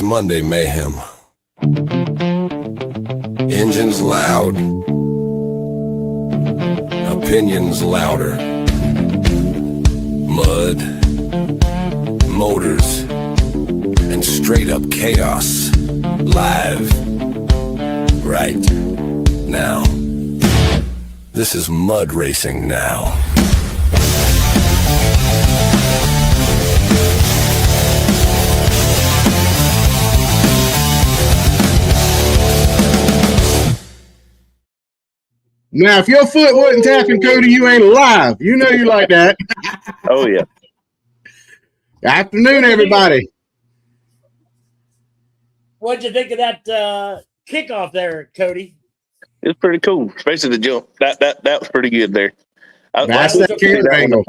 It's Monday Mayhem. Engines loud. Opinions louder. Mud. Motors. And straight up chaos. Live. Right now. This is mud racing now. Now, if your foot wasn't tapping, Cody, you ain't alive. You know you like that. Oh, yeah. Afternoon, everybody. What'd you think of that kickoff there, Cody? It was pretty cool, especially the jump. That was pretty good there. That's that camera angle.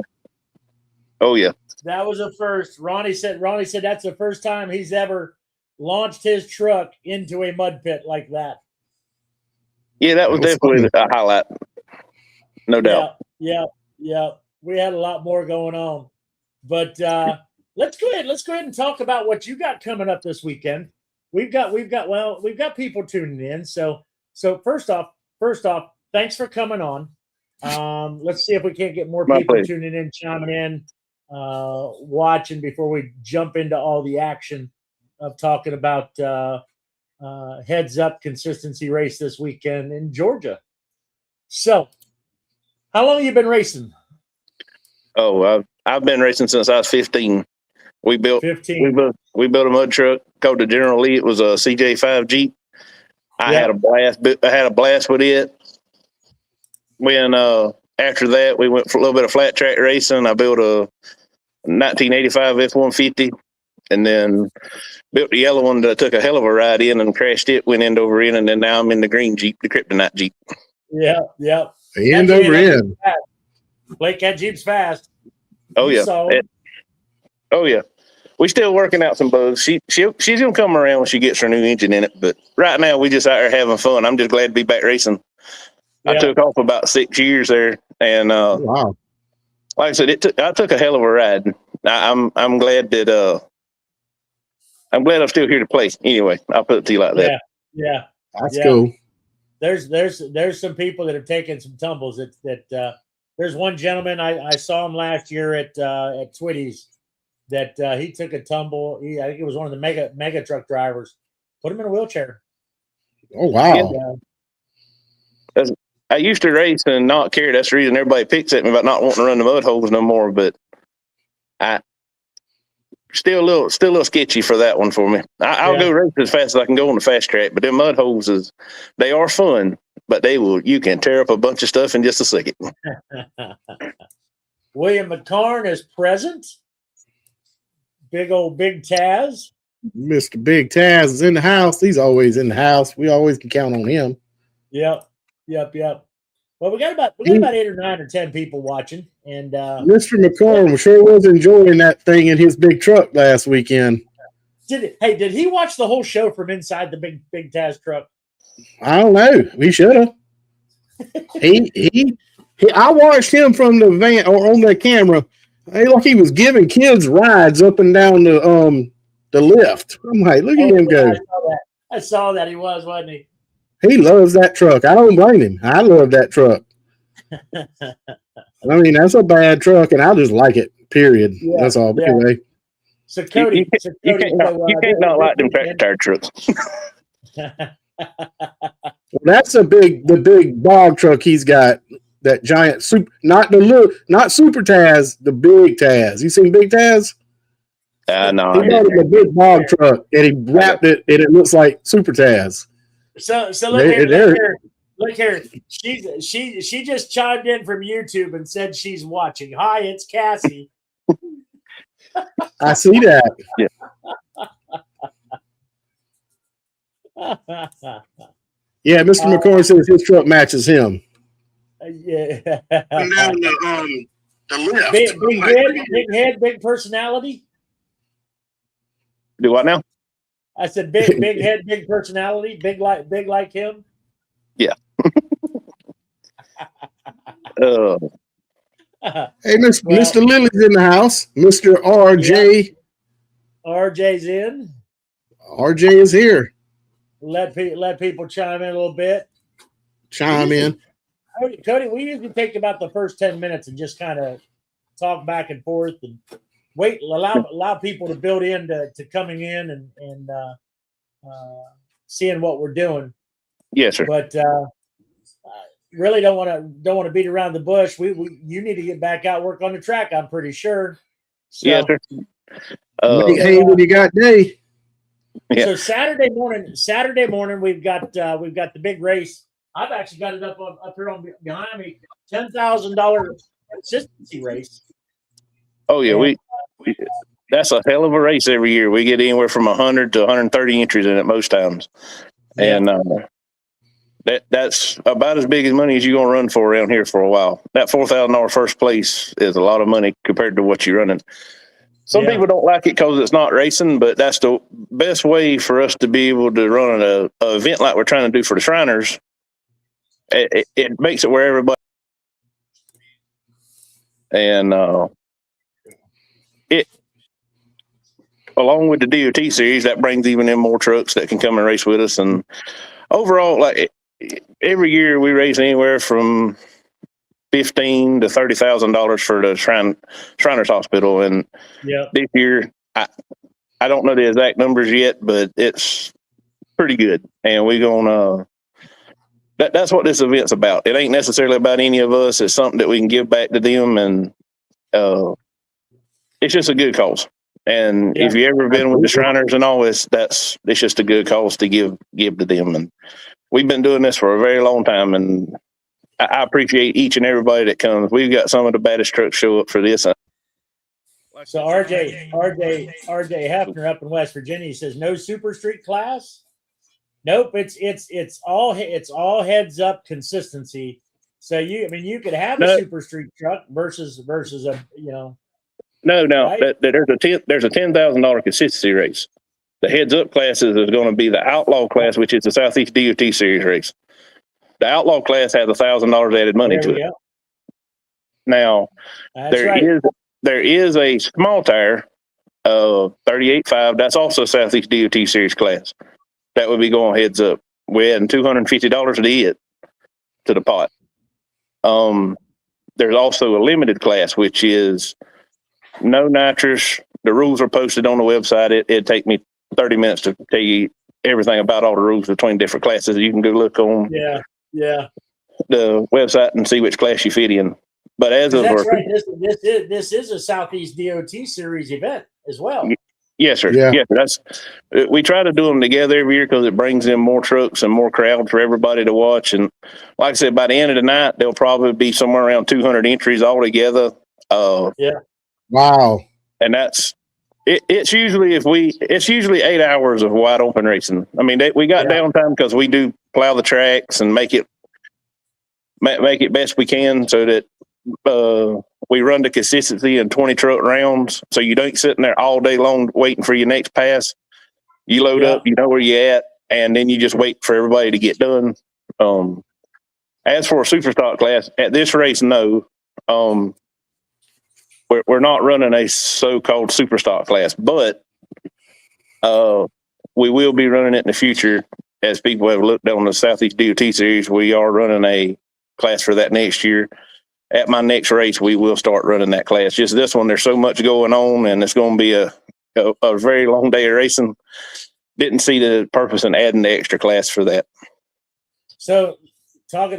Oh, yeah. That was a first. Ronnie said that's the first time he's ever launched his truck into a mud pit like that. Yeah, that was definitely a highlight. No doubt. Yeah. We had a lot more going on. But let's go ahead and talk about what you got coming up this weekend. We've got people tuning in. So first off, thanks for coming on. Let's see if we can't get more people tuning in, chiming in, watching before we jump into all the action of talking about heads up consistency race this weekend in Georgia. So, how long have you been racing? Oh, I've been racing since I was 15. We built a mud truck called the General Lee. It was a CJ5 Jeep. I had a blast with it. When after that, we went for a little bit of flat track racing. I built a 1985 F-150, and then built the yellow one that I took a hell of a ride in and crashed it, went end over end, and then now I'm in the green Jeep, the Kryptonite Jeep. Yeah. End over end. Blake, that Jeep's fast. Oh, yeah. Oh, yeah. We still working out some bugs. She's going to come around when she gets her new engine in it, but right now we just out there having fun. I'm just glad to be back racing. Yeah. I took off about 6 years there, and wow. Like I said, I took a hell of a ride. I'm glad that I'm still here to play. Anyway, I'll put it to you like that. Yeah. That's cool. There's some people that have taken some tumbles. There's one gentleman I saw him last year at Twitty's that he took a tumble. I think it was one of the mega truck drivers. Put him in a wheelchair. Oh wow. I used to race and not care. That's the reason everybody picks at me about not wanting to run the mud holes no more. But I still a little sketchy for that one for me. I'll go race as fast as I can go on the fast track. But them mud holes they are fun, but you can tear up a bunch of stuff in just a second. William McCarn is present. Big Taz. Mr. Big Taz is in the house. He's always in the house. We always can count on him. Yep. Well, we got about 8 or 9 or 10 people watching, and Mr. McCorm sure was enjoying that thing in his big truck last weekend. Did he watch the whole show from inside the big Taz truck? I don't know. We should have. I watched him from the van or on the camera. Like he was giving kids rides up and down the lift. I'm like, look at him go. I saw that he was, wasn't he? He loves that truck. I don't blame him. I love that truck. I mean, that's a bad truck, and I just like it, period. Yeah, that's all. Yeah. Anyway. So, Cody, you can't not like them tractor tire trucks. That's the big bog truck he's got, that giant, not Super Taz, the big Taz. You seen Big Taz? No. He got a big bog truck, and he wrapped it, and it looks like Super Taz. So look here. She just chimed in from YouTube and said she's watching. Hi, it's Cassie. I see that. Yeah. Yeah, Mr. McCorn says his truck matches him. Yeah. Down the lift. Big head, big personality. Do what now? I said big head, big personality, big like him. Yeah. Hey, Mr. Lily's in the house. Mr. RJ. RJ's in. RJ is here. Let people chime in a little bit. Chime in. Cody, we usually take about the first 10 minutes and just kind of talk back and forth and allow people to build in to coming in and seeing what we're doing. Yes, sir. But really don't want to beat around the bush. You need to get back out, work on the track. I'm pretty sure. So, yes, sir. Hey, what you got today? Yeah. So Saturday morning, we've got the big race. I've actually got it up here behind me. $10,000 consistency race. Oh yeah, we that's a hell of a race every year. We get anywhere from 100 to 130 entries in it most times, and that's about as big as money as you're gonna run for around here for a while. That $4,000 first place is a lot of money compared to what you're running. Some people don't like it because it's not racing, but that's the best way for us to be able to run an event like we're trying to do for the Shriners. It makes it where everybody and it along with the DOT series that brings even in more trucks that can come and race with us. And overall, like every year we raise anywhere from $15,000 to $30,000 for the Shriners Hospital, and this year I don't know the exact numbers yet, but it's pretty good, and we're gonna. That's what this event's about. It ain't necessarily about any of us. It's something that we can give back to them, and it's just a good cause. And if you ever been with the Shriners and all this, it's just a good cause to give to them. And we've been doing this for a very long time, and I appreciate each and everybody that comes. We've got some of the baddest trucks show up for this. So RJ Hefner up in West Virginia says no Super Street class. Nope, it's all heads up consistency. So you could have a Super Street truck versus a No. Right? There's a $10,000 consistency race. The heads up classes is going to be the Outlaw class, which is the Southeast DOT series race. The Outlaw class has $1,000 added money to it. Now there is a small tire, 38.5. That's also Southeast DOT series class. That would be going heads up. We're adding $250 to the pot. There's also a limited class, which is no nitrous. The rules are posted on the website. It'd take me 30 minutes to tell you everything about all the rules between different classes. You can go look on the website and see which class you fit in. But as of right, this is a Southeast DOT series event as well. Yes, sir. Yeah. Yes, we try to do them together every year because it brings in more trucks and more crowd for everybody to watch. And like I said, by the end of the night, there'll probably be somewhere around 200 entries altogether. Wow. And that's it's usually 8 hours of wide open racing. I mean, we got downtime because we do plow the tracks and make it best we can so that we run the consistency in 20 truck rounds. So you don't sitting there all day long waiting for your next pass. You load up, you know where you're at, and then you just wait for everybody to get done. As for a super stock class at this race, no, we're not running a so-called super stock class, but we will be running it in the future. As people have looked on the Southeast DOT series, we are running a class for that next year. At my next race, we will start running that class. Just this one, there's so much going on, and it's going to be a very long day of racing. Didn't see the purpose in adding the extra class for that. So, talking,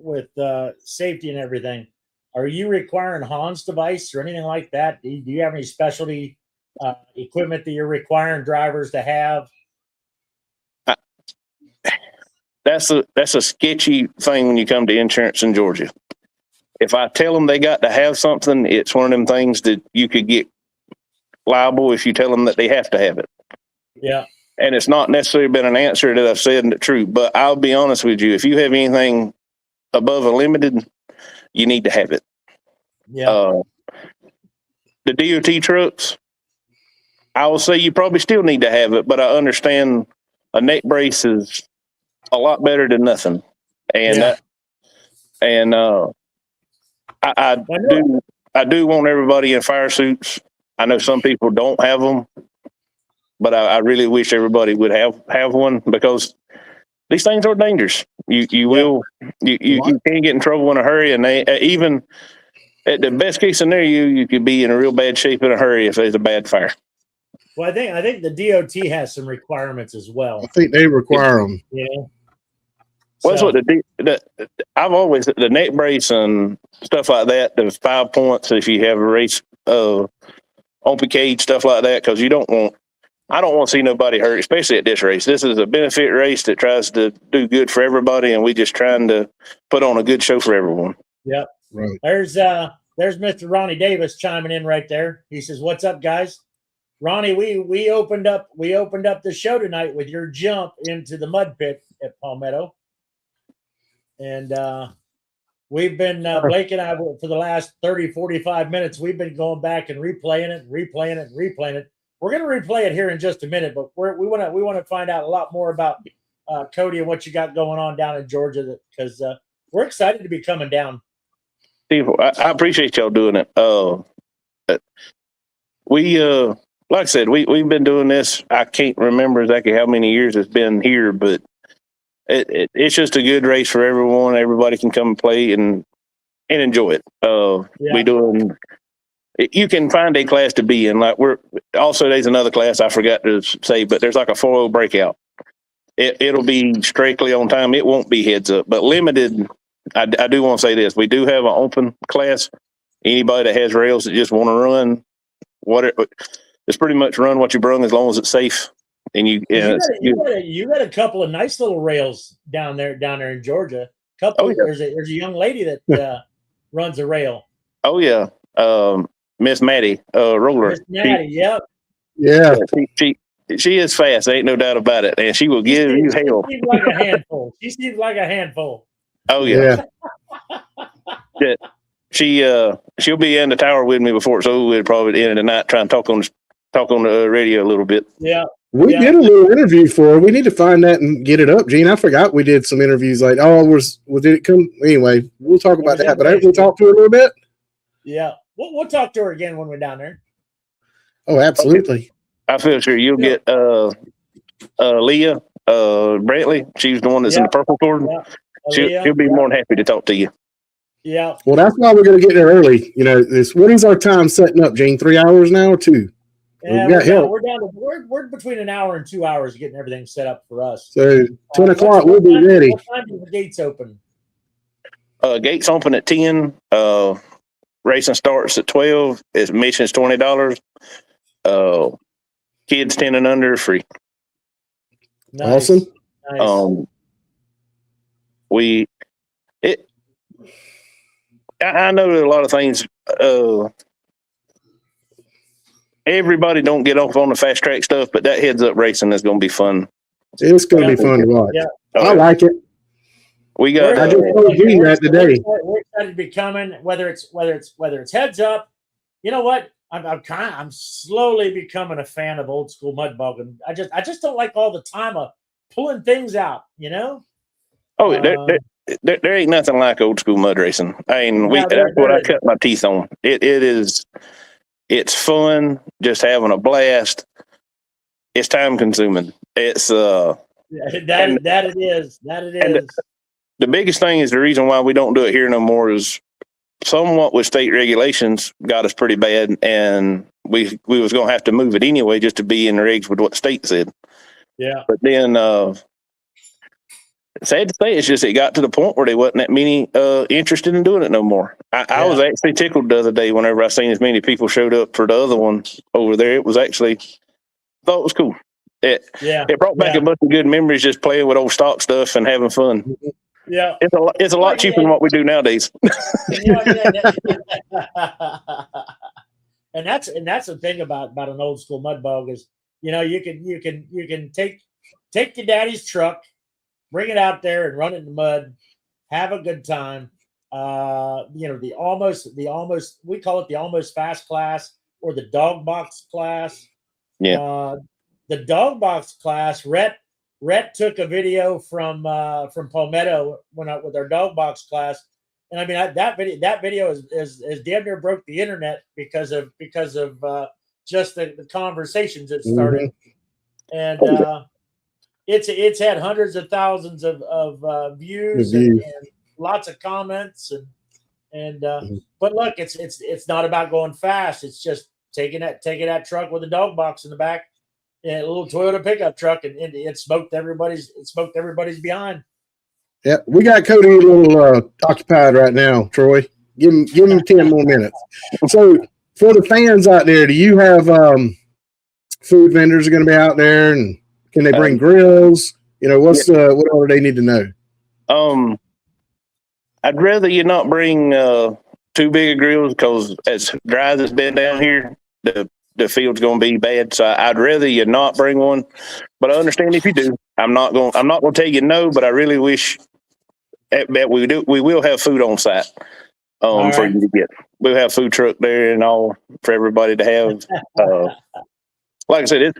with safety and everything, are you requiring Hans device or anything like that? Do you have any specialty equipment that you're requiring drivers to have? That's a sketchy thing when you come to insurance in Georgia. If I tell them they got to have something, it's one of them things that you could get liable if you tell them that they have to have it. Yeah. And it's not necessarily been an answer that I've said that's true, but I'll be honest with you. If you have anything above a limited, you need to have it. Yeah. The DOT trucks, I will say you probably still need to have it, but I understand a neck brace is a lot better than nothing. And I do want everybody in fire suits. I know some people don't have them. but I really wish everybody would have one, because these things are dangerous. You will you can get in trouble in a hurry, and they even at the best case scenario, you could be in a real bad shape in a hurry if there's a bad fire. Well, I think the DOT has some requirements as well. I think they require them. Yeah. Well, that's what I've always, the neck brace and stuff like that, the 5 points if you have a race, open cage, stuff like that, because I don't want to see nobody hurt, especially at this race. This is a benefit race that tries to do good for everybody, and we just trying to put on a good show for everyone. Yep. Right. There's Mr. Ronnie Davis chiming in right there. He says, "What's up, guys?" Ronnie, we opened up the show tonight with your jump into the mud pit at Palmetto. And we've been, Blake and I, for the last 30, 45 minutes, we've been going back and replaying it. We're going to replay it here in just a minute, but we want to find out a lot more about Cody and what you got going on down in Georgia, because we're excited to be coming down. Steve, I appreciate y'all doing it. We, like I said, we've been doing this. I can't remember exactly how many years it's been here, but it's just a good race for everyone. Everybody can come and play and enjoy it. You can find a class to be in. Like there's another class I forgot to say, but there's like a 4-0 breakout. It'll be strictly on time. It won't be heads up, but limited. I do want to say this: we do have an open class. Anybody that has rails that just want to run, it's pretty much run what you brung as long as it's safe. And you got a couple of nice little rails down there in Georgia. There's a young lady that runs a rail. Oh yeah, Miss Maddie Roller. Miss Maddie, yep. Yeah. She is fast. Ain't no doubt about it, and she will give you hell. She seems like a handful. She seems like a handful. Oh yeah. She'll be in the tower with me before it's over. We'll probably at the end of the night try and talk on the radio a little bit. Yeah. We did a little interview for her. We need to find that and get it up, Gene. I forgot we did some interviews. Like, did it come? Anyway, we'll talk about that. But we'll talk to her a little bit. Yeah, we'll talk to her again when we're down there. Oh, absolutely. Okay. I feel sure you'll get Leah Brantley. She's the one that's in the purple cord. Yeah. She'll be more than happy to talk to you. Yeah. Well, that's why we're going to get there early. What is our time setting up, Gene? 3 hours now or 2? Yeah, we're between an hour and 2 hours getting everything set up for us. So 10 o'clock, we'll be ready. What time do the gates open? Gates open at 10. Racing starts at 12. Admission's $20. Kids 10 and under free. Nice. Awesome. Nice. I know that a lot of things. Everybody don't get off on the fast track stuff, but that heads up racing is going to be fun. It's going to be fun to watch. Yeah. I like it. We got. I just told you that today. We're excited to be coming. Whether it's heads up, you know what? I'm slowly becoming a fan of old school mud bogging. I just don't like all the time of pulling things out. Oh, there ain't nothing like old school mud racing. I mean, that's what I cut my teeth on. It's fun, just having a blast. It's time consuming. It's that it is. The biggest thing is the reason why we don't do it here no more is somewhat with state regulations got us pretty bad, and we was gonna have to move it anyway just to be in the regs with what the state said. Yeah. But then sad to say, it's just it got to the point where they wasn't that many interested in doing it no more. I was actually tickled the other day whenever I seen as many people showed up for the other one over there. It was actually thought it was cool. It brought back a bunch of good memories just playing with old stock stuff and having fun. Yeah, it's a lot cheaper than what we do nowadays. And that's the thing about an old school mud bog is you can take your daddy's truck, bring it out there and run it in the mud, have a good time. The almost we call it the almost fast class or the dog box class. Yeah. The dog box class, Rhett took a video from Palmetto with our dog box class, and I mean that video is damn near broke the internet because of just the conversations that started. and it's had hundreds of thousands of views and lots of comments and but look, it's not about going fast. It's just taking that truck with a dog box in the back and a little Toyota pickup truck, and it smoked everybody's behind. Yeah, we got Cody a little occupied right now, Troy. Give him 10 more minutes. So for the fans out there, do you have food vendors are going to be out there, and can they bring grills? You know, what order they need to know? I'd rather you not bring too big of grills because as dry as it's been down here, the field's going to be bad. So I'd rather you not bring one. But I understand if you do. I'm not going to tell you no, but I really wish that we do. We will have food on site for you to get. We'll have food truck there and all for everybody to have. Like I said,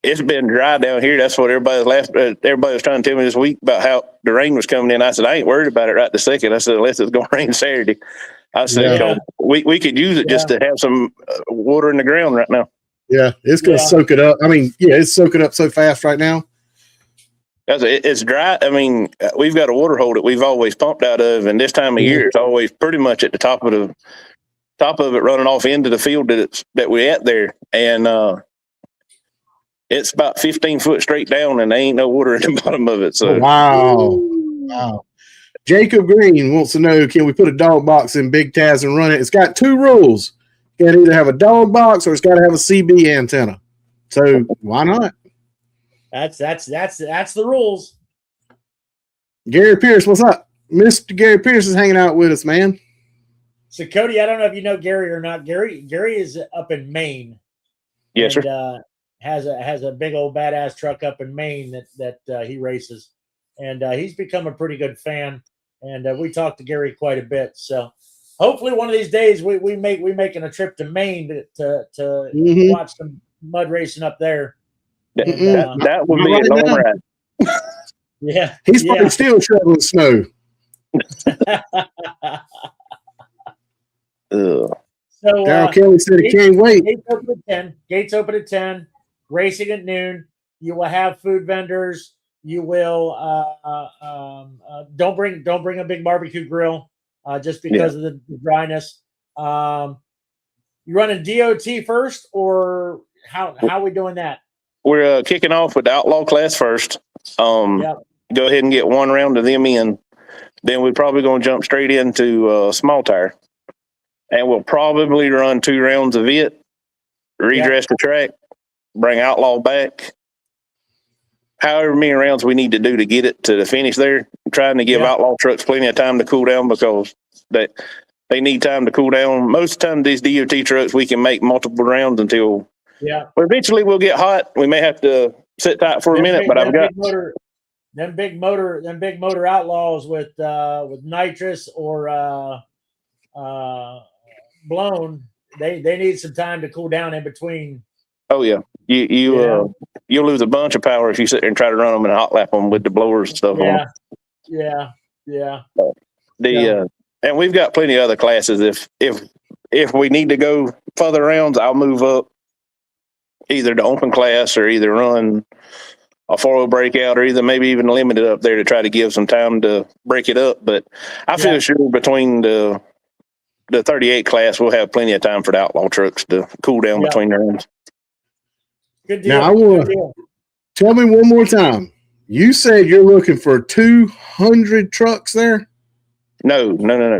it's been dry down here. That's what everybody's laughing. Everybody was trying to tell me this week about how the rain was coming in. I said, I ain't worried about it right this second. I said, unless it's going to rain Saturday. I said, we could use it just to have some water in the ground right now. Yeah, it's going to soak it up. I mean, it's soaking up so fast right now. It's dry. I mean, we've got a water hole that we've always pumped out of, and this time of year, it's always pretty much at the top of it, running off into the field that we're at there, and it's about 15 foot straight down, and there ain't no water at the bottom of it. So wow. Jacob Green wants to know: can we put a dog box in Big Taz and run it? It's got two rules: it can either have a dog box or it's got to have a CB antenna. So why not? That's the rules. Gary Pierce, what's up? Mr. Gary Pierce is hanging out with us, man. So Cody, I don't know if you know Gary or not. Gary is up in Maine. Yes, and, sir. Has a big old badass truck up in Maine that he races, and he's become a pretty good fan. And we talked to Gary quite a bit. So hopefully one of these days we making a trip to Maine to watch some mud racing up there. That would be a long ride. Yeah, he's probably still shoveling snow. So Darryl Kelly said he can't wait. Gates open at 10. Racing at noon. You will have food vendors. You will don't bring a big barbecue grill just because of the dryness. You running DOT first, or how are we doing that? We're kicking off with the outlaw class first. Go ahead and get one round of them in. Then we're probably going to jump straight into small tire, and we'll probably run 2 rounds of it, redress the track, bring outlaw back. However many rounds we need to do to get it to the finish there. I'm trying to give outlaw trucks plenty of time to cool down because they need time to cool down. Most of the time, these DOT trucks, we can make multiple rounds until well, eventually we'll get hot. We may have to sit tight for a minute, but I've got them big motor outlaws with nitrous or blown. They need some time to cool down in between. Oh yeah, you'll lose a bunch of power if you sit there and try to run them and hot lap them with the blowers and stuff on. Yeah. And we've got plenty of other classes. If we need to go further rounds, I'll move up either the open class or either run a 4-0 breakout or either maybe even limit it up there to try to give some time to break it up. But I feel sure between the 38 class, we'll have plenty of time for the outlaw trucks to cool down between rounds. Good deal. Now, I want to tell me one more time. You said you're looking for 200 trucks there? No.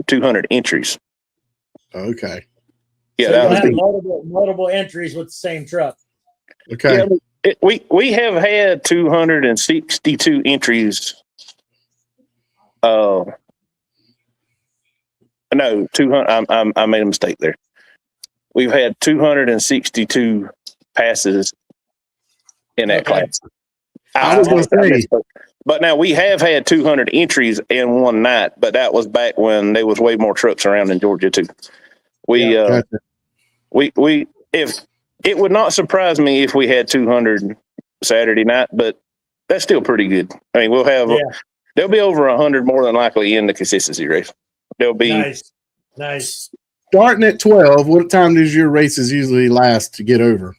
200 entries. Okay. Yeah, so that was multiple entries with the same truck. Okay. Yeah, we have had 262 entries. No, 200. I made a mistake there. We've had 262 passes in that class. I was going to say. But now we have had 200 entries in one night, but that was back when there was way more trucks around in Georgia too. If it would not surprise me if we had 200 Saturday night, but that's still pretty good. I mean, we'll have there'll be over 100 more than likely in the consistency race. There'll be nice. Starting at 12, what time does your races usually last to get over?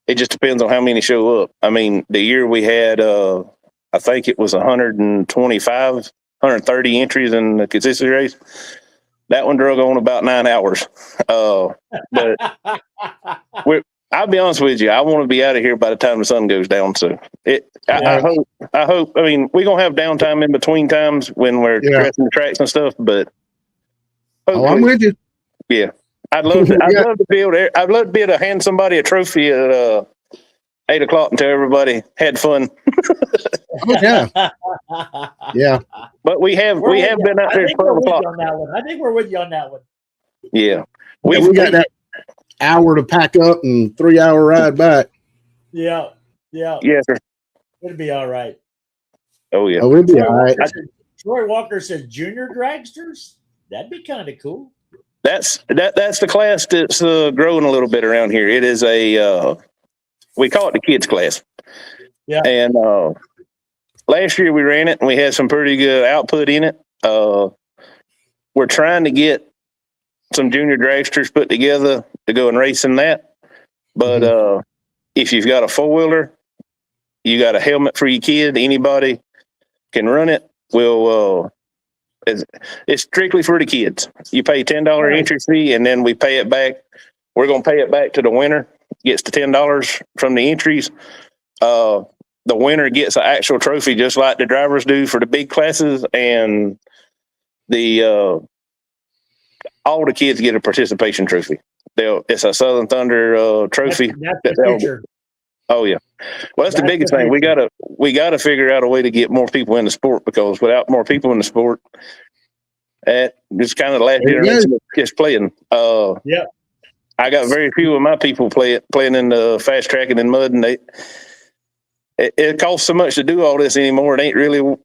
It just depends on how many show up. I mean, the year we had, I think it was 125, 130 entries in the consistency race. That one drug on about 9 hours. But I'll be honest with you, I want to be out of here by the time the sun goes down. So I hope. I mean, we're gonna have downtime in between times when we're dressing the tracks and stuff. But I'm with you. Yeah, I'd love to be able to hand somebody a trophy at 8 o'clock until everybody had fun. Yeah. But we have been out there at 12 o'clock. I think we're with you on that one. Yeah, we got that hour to pack up and 3-hour ride back. Yeah. Yes, sir. It'll be all right. Oh yeah. It'll be all right. Troy Walker says junior dragsters. That'd be kind of cool. That's the class that's growing a little bit around here. It is we call it the kids class. Yeah. And last year we ran it and we had some pretty good output in it. We're trying to get some junior dragsters put together to go and race in that. But if you've got a 4-wheeler, you got a helmet for your kid, anybody can run it. It's strictly for the kids. You pay $10 entry fee and then we pay it back. We're going to pay it back to the winner. Gets the $10 from the entries. The winner gets an actual trophy just like the drivers do for the big classes, and all the kids get a participation trophy. It's a Southern Thunder trophy. That's the future. Oh yeah. Well, that's the biggest thing. We gotta figure out a way to get more people in the sport, because without more people in the sport, it's kind of the last generation just playing. Yeah. I got very few of my people playing in the fast tracking and mud, and it costs so much to do all this anymore. It ain't really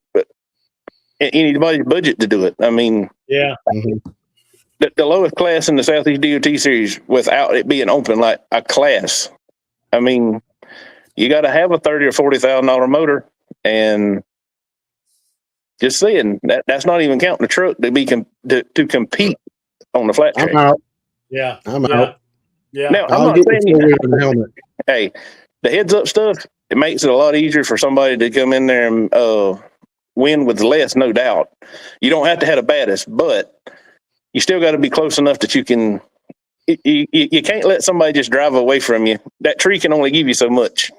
anybody's budget to do it. I mean, yeah. The lowest class in the Southeast DOT series, without it being open like a class, I mean, you got to have a $30,000 or $40,000 motor, and just saying that's not even counting the truck to compete on the flat track. I'm out. Yeah, I'm out. Yeah. Now, I'm not saying hey, the heads up stuff, it makes it a lot easier for somebody to come in there and win with less, no doubt. You don't have to have the baddest, but you still got to be close enough that you can. You can't let somebody just drive away from you. That tree can only give you so much.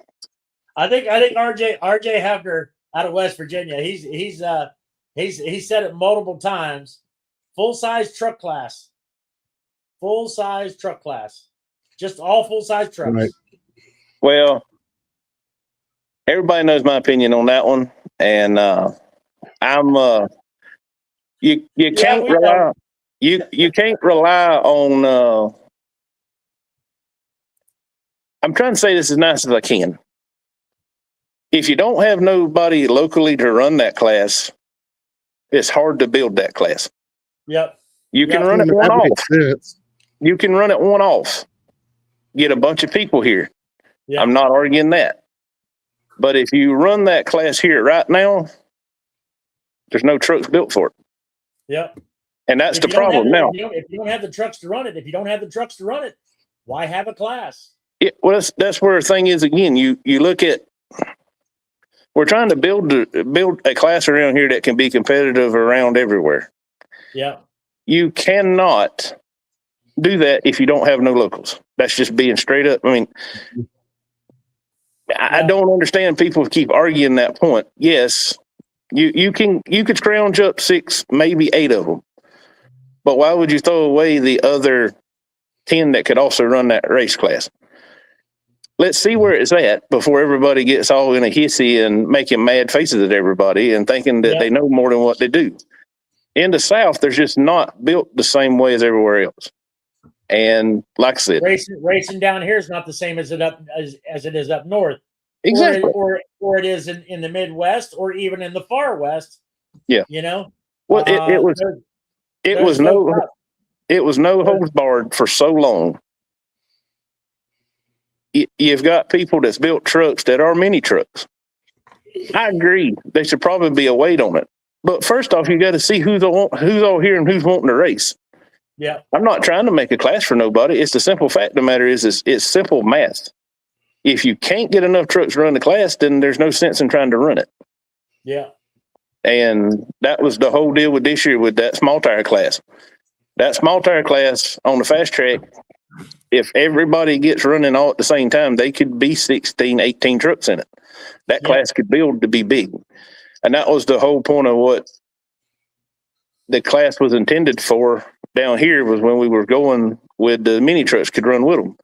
I think RJ Hefner out of West Virginia. He's said it multiple times. Full-size truck class. Full-size truck class. Just all full-size trucks. Right. Well, everybody knows my opinion on that one, and you can't rely. You can't rely on. I'm trying to say this as nice as I can. If you don't have nobody locally to run that class, it's hard to build that class. Yep. You can run it one off. You can run it one off. Get a bunch of people here. Yep. I'm not arguing that. But if you run that class here right now, there's no trucks built for it. Yep. And that's the problem now. If you don't have the trucks to run it, why have a class? Yeah, well, that's where the thing is again. You look at, we're trying to build a class around here that can be competitive around everywhere. Yeah. You cannot do that if you don't have no locals. That's just being straight up. I mean, I don't understand people keep arguing that point. Yes, you could scrounge up 6, maybe 8 of them. But why would you throw away the other 10 that could also run that race class? Let's see where it's at before everybody gets all in a hissy and making mad faces at everybody and thinking that they know more than what they do. In the South, they're just not built the same way as everywhere else. And like I said, racing down here is not the same as it is up north. Exactly. Or it is in the Midwest or even in the far West. Yeah. You know? Well, it was no holds barred for so long. You've got people that's built trucks that are mini trucks. I agree. There should probably be a weight on it. But first off, you got to see who's all here and who's wanting to race. Yeah. I'm not trying to make a class for nobody. It's the simple fact of the matter is it's simple math. if you can't get enough trucks to run the class, then there's no sense in trying to run it. Yeah. And that was the whole deal with this year with that small tire class. That small tire class on the fast track, if everybody gets running all at the same time, they could be 16, 18 trucks in it. That class could build to be big. And that was the whole point of what the class was intended for down here, was when we were going with the mini trucks could run with them.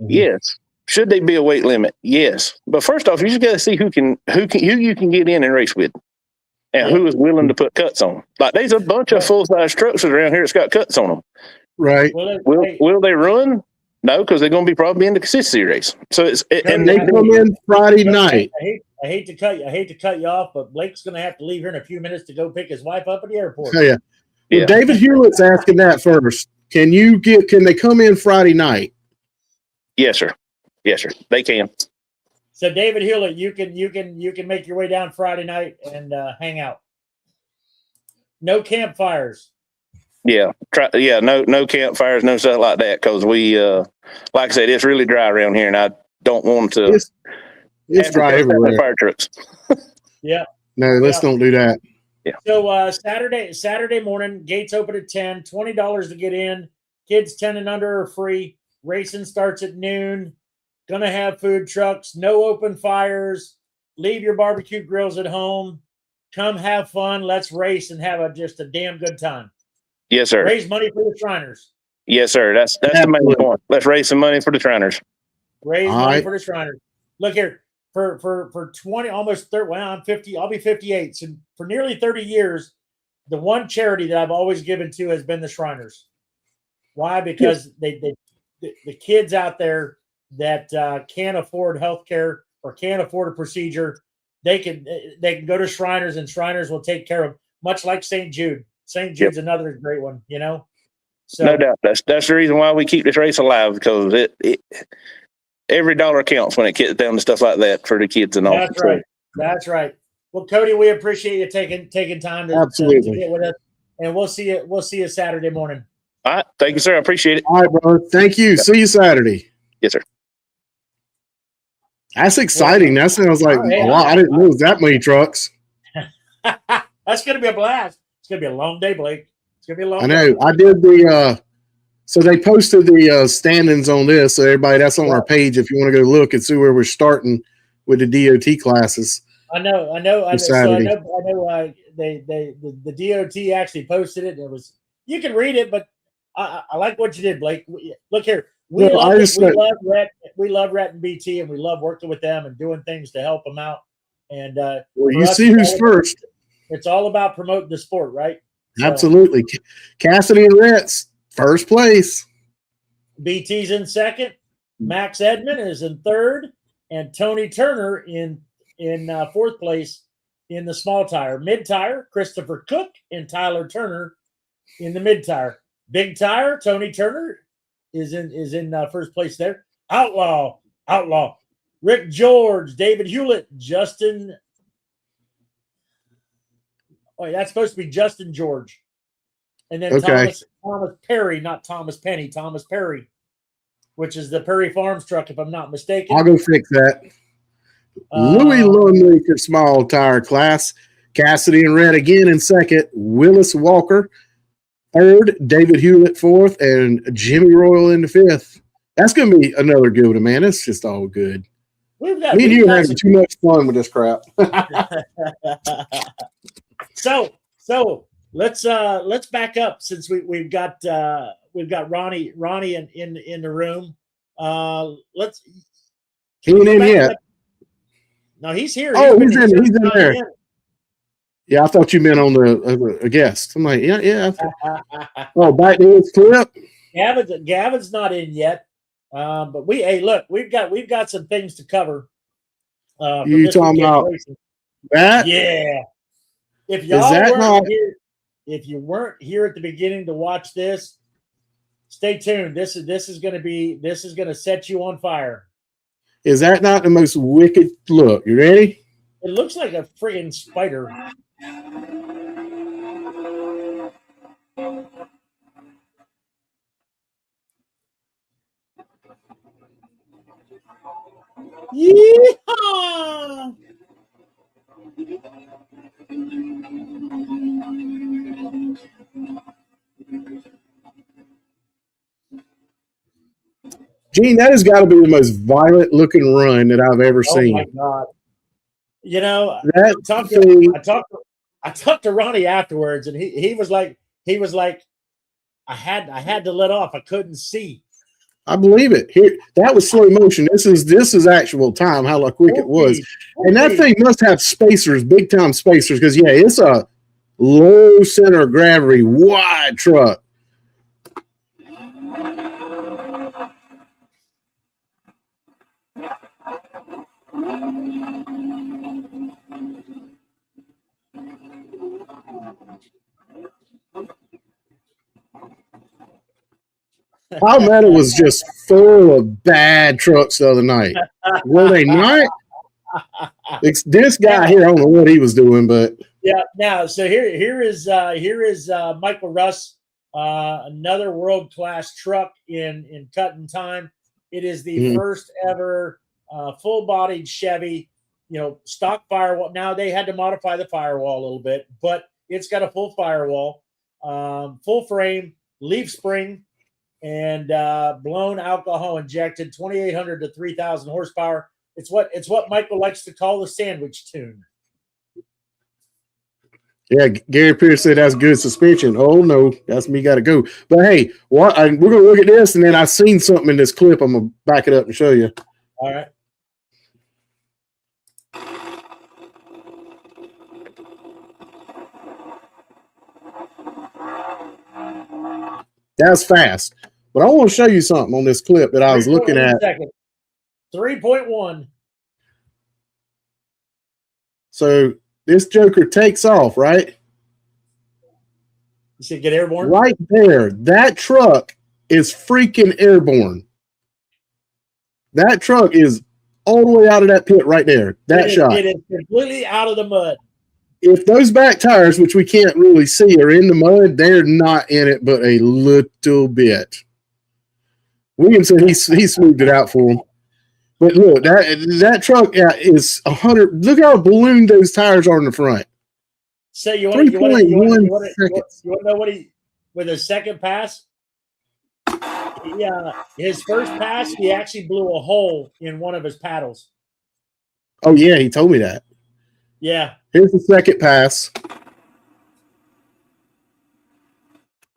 Mm-hmm. Yes. Should they be a weight limit? Yes. But first off, you just got to see who you can get in and race with, and who is willing to put cuts on. Like, there's a bunch of full size trucks around here that's got cuts on them. Right. Will they run? No, because they're going to be probably in the consistency race. So and they come in Friday night. I hate to cut you off, but Blake's going to have to leave here in a few minutes to go pick his wife up at the airport. Oh, yeah. Well, David Hewlett's asking that first. Can they come in Friday night? Yes, sir. Yes, sir. They can. So David Hewlett, you can make your way down Friday night and hang out. No campfires. Yeah. No campfires, no stuff like that. Cause we, like I said, it's really dry around here, and I don't want to. It's dry everywhere. Fire trucks. Yeah. No, let's don't do that. Yeah. So Saturday morning, gates open at 10, $20 to get in. Kids 10 and under are free. Racing starts at noon. Gonna have food trucks, no open fires. Leave your barbecue grills at home. Come have fun. Let's race and have just a damn good time. Yes, sir. Raise money for the Shriners. Yes, sir. That's the main point. Let's raise some money for the Shriners. Raise money for the Shriners. Look here, for 20, almost 30. Well, I'm 50. I'll be 58. So for nearly 30 years, the one charity that I've always given to has been the Shriners. Why? Because the kids out there that can't afford health care or can't afford a procedure, they can go to Shriners, and Shriners will take care of them, much like St. Jude. St. Jude's another great one, So, no doubt. That's the reason why we keep this race alive, because every dollar counts when it gets down to stuff like that for the kids and all. That's right. That's right. Well, Cody, we appreciate you taking time to get with us, and we'll see you Saturday morning. All right. Thank you, sir. I appreciate it. All right, brother. Thank you. See you Saturday. Yes, sir. That's exciting. That sounds like a lot. I didn't know it was that many trucks. That's going to be a blast. It's going to be a long day, Blake. It's going to be a long day. I know. I did so they posted the standings on this. So everybody, that's on our page if you want to go look and see where we're starting with the DOT classes. I know. The DOT actually posted it. And it was, you can read it, but I like what you did, Blake. Look here. We love Rhett and BT, and we love working with them and doing things to help them out. And you see who's first. It's all about promoting the sport, right? Absolutely. Cassidy and Rhett's first place. BT's in second. Max Edmond is in third, and Tony Turner in fourth place in the small tire. Mid tire, Christopher Cook and Tyler Turner in the mid tire. Big tire, Tony Turner is in first place there. Outlaw, Rick George, David Hewlett, Justin. Oh, that's supposed to be Justin George, and then Thomas Perry, not Thomas Penny, Thomas Perry, which is the Perry Farms truck, if I'm not mistaken. I'll go fix that. Louis Longleaker small tire class. Cassidy and Red again in second. Willis Walker third. David Hewlett fourth, and Jimmy Royal in the fifth. That's going to be another good one, man. It's just all good. Me and you are having too much fun with this crap. So let's back up, since we've got Ronnie in the room. He ain't in yet. No, he's here. He's in there. Yeah, I thought you meant on the guest. I'm like, yeah. Back to his clip. Gavin's not in yet. But we've got some things to cover. You talking about that? Yeah. If you weren't here at the beginning to watch this, stay tuned. This is going to set you on fire. Is that not the most wicked look? You ready? It looks like a friggin' spider. Yeehaw! Gene, that has got to be the most violent looking run that I've ever Oh seen. my God. You know, That I talked to Ronnie afterwards, and he was like, I had to let off. I couldn't see. I believe it. Here, that was slow motion. This is actual time. How quick it was, and that thing must have spacers, big time spacers, because yeah, it's a low center of gravity, wide truck. Palmetto was just full of bad trucks the other night. Were they not? This guy here, I don't know what he was doing, but yeah. Now, so here is Michael Russ, another world class truck in cut and time. It is the first ever full bodied Chevy. You know, stock firewall. Now they had to modify the firewall a little bit, but it's got a full firewall, full frame, leaf spring, and blown alcohol injected, 2,800 to 3,000 horsepower. It's what Michael likes to call the sandwich tune. yeah, Gary Pierce said that's good suspension. Oh no, that's me got to go. But hey, we're gonna look at this, and then I seen something in this clip. I'm gonna back it up and show you. All right. That's fast. But I want to show you something on this clip that I was looking at. 3.1. So this Joker takes off, right? You should get airborne? Right there. That truck is freaking airborne. That truck is all the way out of that pit right there. That shot. It is completely out of the mud. If those back tires, which we can't really see, are in the mud, they're not in it but a little bit. William said he smoothed it out for him. But look, that truck is 100. Look how ballooned those tires are in the front. So you want to know what he with his second pass? His first pass, he actually blew a hole in one of his paddles. Oh yeah, he told me that. Yeah. Here's the second pass.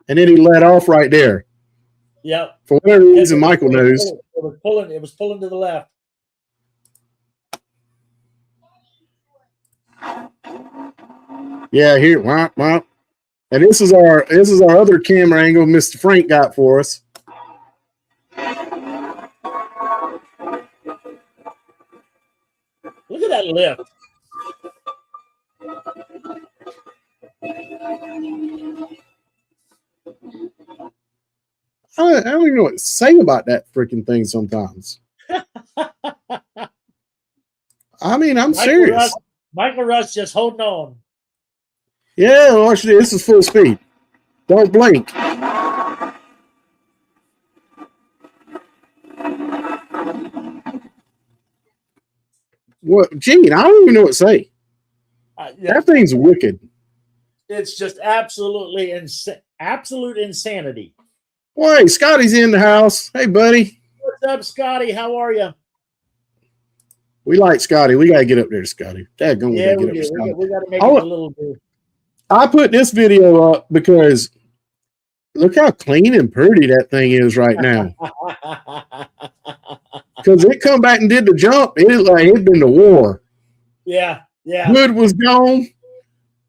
And then he let off right there. Yep. For whatever reason, Michael knows. It was pulling to the left. Yeah, here. Wah, wah. And this is our other camera angle Mr. Frank got for us. Look at that lift. I don't even know what to say about that freaking thing sometimes. I mean, I'm serious. Michael Russ just holding on. Yeah, watch this. This is full speed. Don't blink. What, Gene? I don't even know what to say. That thing's wicked. It's just absolute insanity. Boy, Scotty's in the house. Hey, buddy. What's up, Scotty? How are you? We like Scotty. We got to get up there to Scotty. Daggone, yeah, we got to make it a little bit. I put this video up because look how clean and pretty that thing is right now. Because it come back and did the jump. It'd been the war. Yeah. Hood was gone.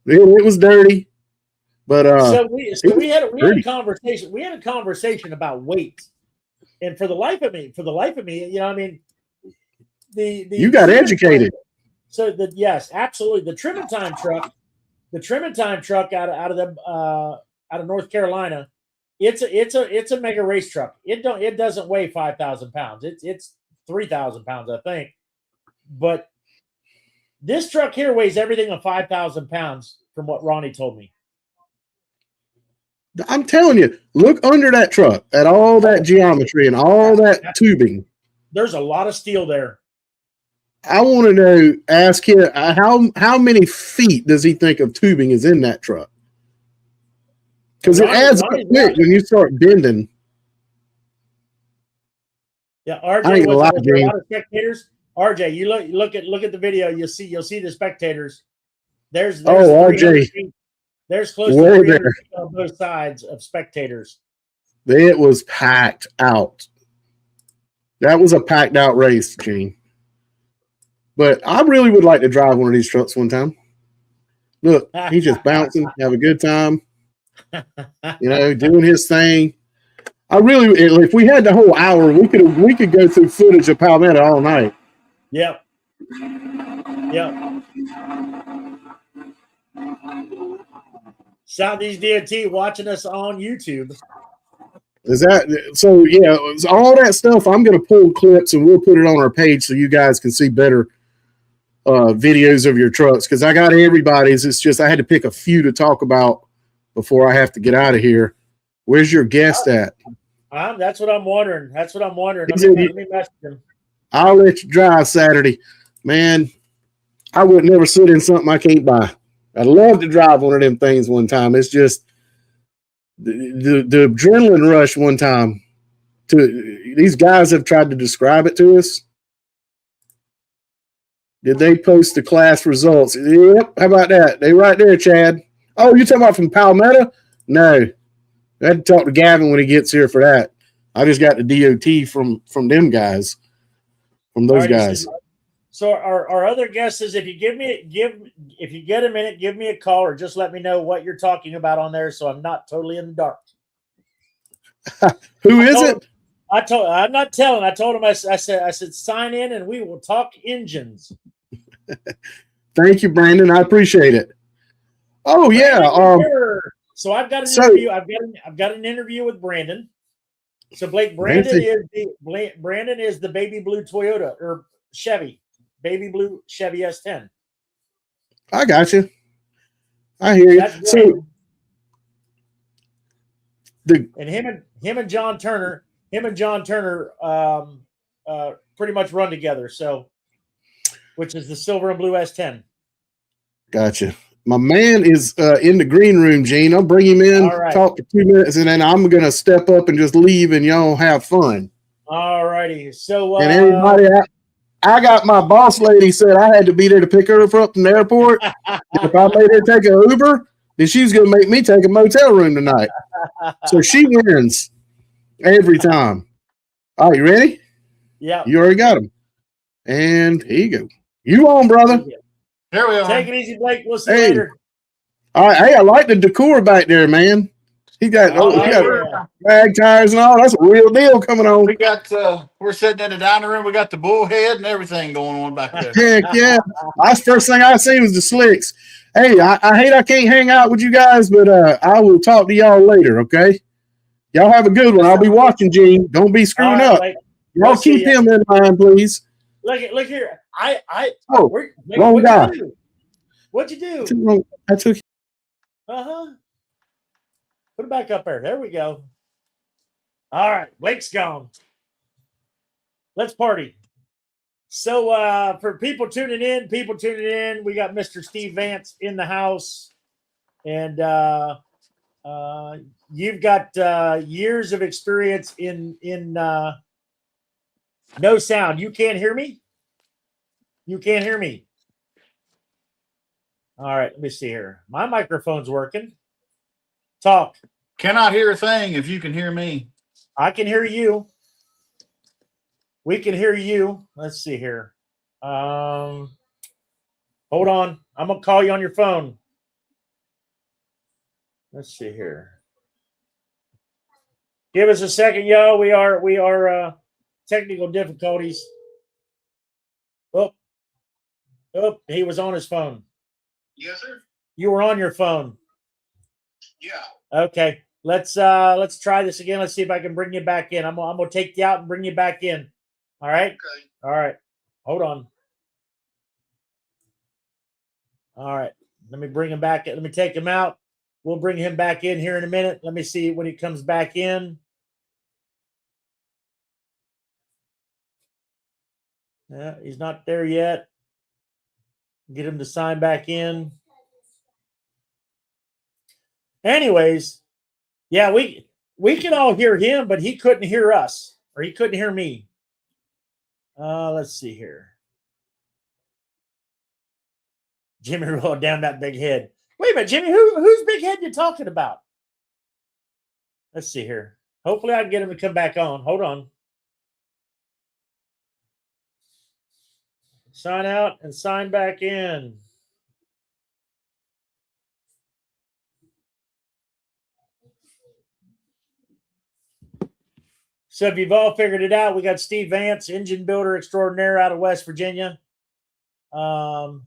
It was dirty. But we had a conversation. We had a conversation about weight, and for the life of me, you know, I mean, you got educated. So yes, absolutely. The Trim and Time truck out of North Carolina, it's a mega race truck. It doesn't weigh 5,000 pounds. It's 3,000 pounds, I think. But this truck here weighs everything of 5,000 pounds, from what Ronnie told me. I'm telling you, look under that truck at all that geometry and all that tubing. There's a lot of steel there. I want to know, ask him, how many feet does he think of tubing is in that truck? Because it adds up quick when you start bending. Yeah, RJ was a lot of spectators. RJ, you look at the video, you'll see the spectators. There's RJ. Feet. There's close to 300 feet on both sides of spectators. It was packed out. That was a packed out race, Gene. But I really would like to drive one of these trucks one time. Look, he's just bouncing, have a good time, doing his thing. If we had the whole hour, we could go through footage of Palmetto all night. Yep. Southeast DOT watching us on YouTube. Is that so? Yeah, all that stuff. I'm going to pull clips and we'll put it on our page so you guys can see better videos of your trucks, because I got everybody's. It's just I had to pick a few to talk about before I have to get out of here. Where's your guest at? That's what I'm wondering. Let me message him. I'll let you drive Saturday. Man, I would never sit in something I can't buy. I'd love to drive one of them things one time. It's just the adrenaline rush one time. These guys have tried to describe it to us. Did they post the class results? Yep. How about that? They right there, Chad. Oh, you talking about from Palmetto? No. I had to talk to Gavin when he gets here for that. I just got the DOT from them guys, from those guys. So our other guest is, if you get a minute, give me a call or just let me know what you're talking about on there, so I'm not totally in the dark. Who is it? I'm not telling. I told him. I said sign in and we will talk engines. Thank you, Brandon. I appreciate it. Oh yeah. So I've got an interview. I've got an interview with Brandon. So Brandon is the baby blue Toyota or Chevy, baby blue Chevy S10. I got you. I hear you. So and him and John Turner pretty much run together. So, which is the silver and blue S10. Gotcha. My man is in the green room, Gene. I'll bring him in, talk for 2 minutes, and then I'm going to step up and just leave, and y'all have fun. All righty. So, and everybody, I got my boss lady said I had to be there to pick her up from the airport. If I made her take an Uber, then she's going to make me take a motel room tonight. So she wins every time. All right, you ready? Yeah. You already got him. And here you go. You on, brother. Here we are. Take it easy, Blake. We'll see you later. All right. Hey, I like the decor back there, man. He got rag tires and all. That's a real deal coming on. We got we're sitting in the dining room. We got the bullhead and everything going on back there. Heck yeah. That's the first thing I seen was the slicks. Hey, I hate I can't hang out with you guys, but I will talk to y'all later, okay? Y'all have a good one. I'll be watching, Gene. Don't be screwing up. Y'all keep him in mind, please. Look here. Wrong guy. What'd you do? I took. Put it back up there. There we go. All right, Blake's gone. Let's party. So for people tuning in, we got Mr. Steve Vance in the house, and you've got years of experience in no sound. You can't hear me? You can't hear me. All right, let me see here. My microphone's working. Talk. Cannot hear a thing if you can hear me. I can hear you. We can hear you. Let's see here. Hold on. I'm going to call you on your phone. Let's see here. Give us a second, yo. We are technical difficulties. Oh, he was on his phone. Yes, sir. You were on your phone. Yeah. Okay. Let's try this again. Let's see if I can bring you back in. I'm gonna take you out and bring you back in. All right. Okay. All right. Hold on. All right. Let me bring him back. Let me take him out. We'll bring him back in here in a minute. Let me see when he comes back in. Yeah, he's not there yet. Get him to sign back in. Anyways, yeah, we can all hear him, but he couldn't hear us, or he couldn't hear me. Let's see here. Jimmy rolled down that big head. Wait a minute, Jimmy, whose big head you talking about? Let's see here. Hopefully I can get him to come back on. Hold on. Sign out and sign back in. So if you've all figured it out, we got Steve Vance, engine builder extraordinaire out of West Virginia. I'm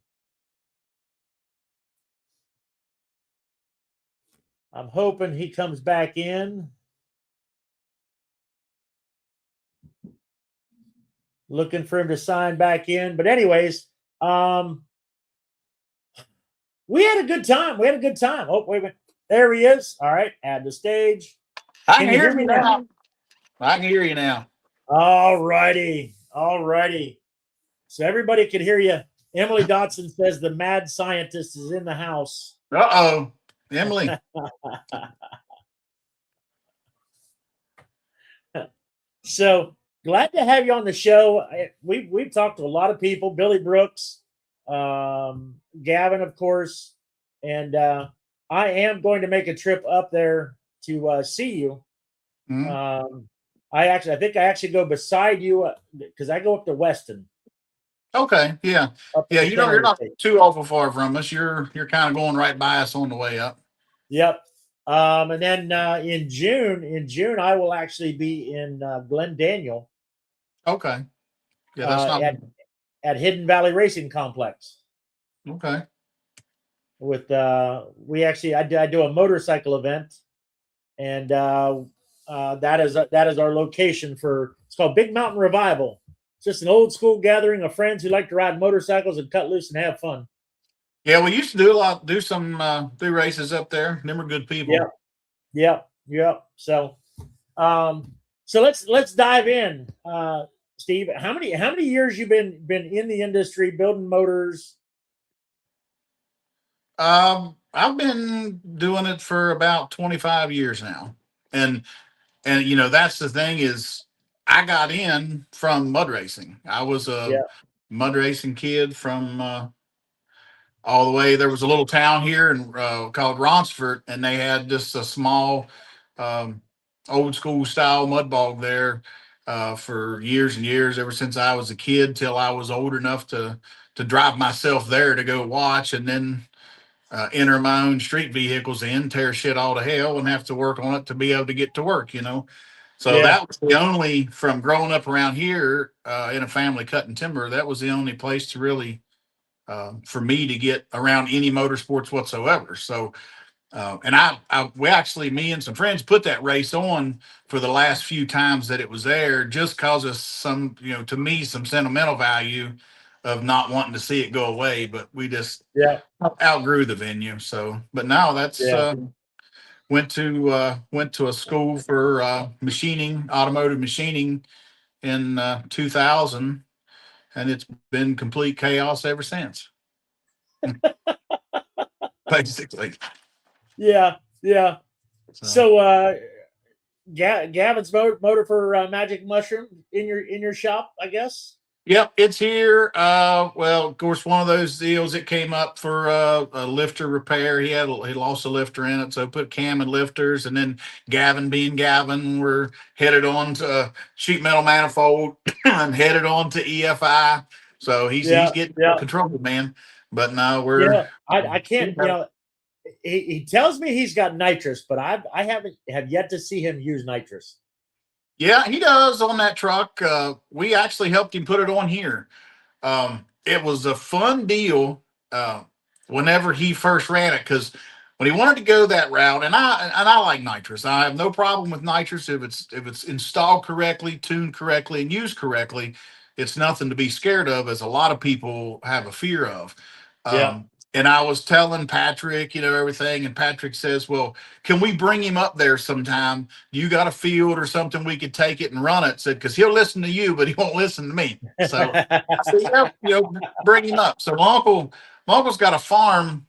hoping he comes back in. Looking for him to sign back in. But anyways, we had a good time. Oh, wait a minute. There he is. All right. Add the stage. I can hear me now. I can hear you now. All righty. So everybody can hear you. Emily Dotson says the mad scientist is in the house. Uh-oh. Emily. So glad to have you on the show. We've talked to a lot of people. Billy Brooks, Gavin, of course, and I am going to make a trip up there to see you. Mm-hmm. I think I actually go beside you because I go up to Weston. Okay, yeah. Yeah, you're not too awful far from us. You're kind of going right by us on the way up. Yep. And then in June, I will actually be in Glen Daniel. Okay. Yeah, that's not at Hidden Valley Racing Complex. Okay. With I do a motorcycle event, and that is our location for. It's called Big Mountain Revival. It's just an old school gathering of friends who like to ride motorcycles and cut loose and have fun. Yeah, we used to do some races up there. Them were good people. Yep. So let's dive in. Steve, how many years you been in the industry building motors? I've been doing it for about 25 years now. And that's the thing is I got in from mud racing. I was a mud racing kid from all the way. There was a little town here called Ronsford, and they had just a small old school style mud bog there for years and years, ever since I was a kid till I was old enough to drive myself there to go watch, and then enter my own street vehicles in, tear shit all to hell, and have to work on it to be able to get to work, So that was the only, from growing up around here in a family cutting timber, that was the only place to really, for me to get around any motorsports whatsoever. So, me and some friends put that race on for the last few times that it was there, just cause of some, to me, some sentimental value of not wanting to see it go away, but we just outgrew the venue. So, but now that's went to a school for automotive machining in 2000, and it's been complete chaos ever since. Basically. Yeah. So Gavin's motor for Magic Mushroom in your shop, I guess. Yep, it's here. Well, of course, one of those deals that came up for a lifter repair. He lost a lifter in it, so put cam and lifters, and then Gavin, being Gavin, we're headed on to sheet metal manifold and headed on to EFI. So he's getting controlled, man. But no, we're I can't. He tells me he's got nitrous, but I have yet to see him use nitrous. Yeah, he does on that truck. We actually helped him put it on here. It was a fun deal whenever he first ran it, because when he wanted to go that route, and I like nitrous. I have no problem with nitrous if it's installed correctly, tuned correctly, and used correctly. It's nothing to be scared of, as a lot of people have a fear of. And I was telling Patrick, everything. And Patrick says, well, can we bring him up there sometime? You got a field or something we could take it and run it? Said, because he'll listen to you, but he won't listen to me. So I said, yeah, bring him up. So my uncle's got a farm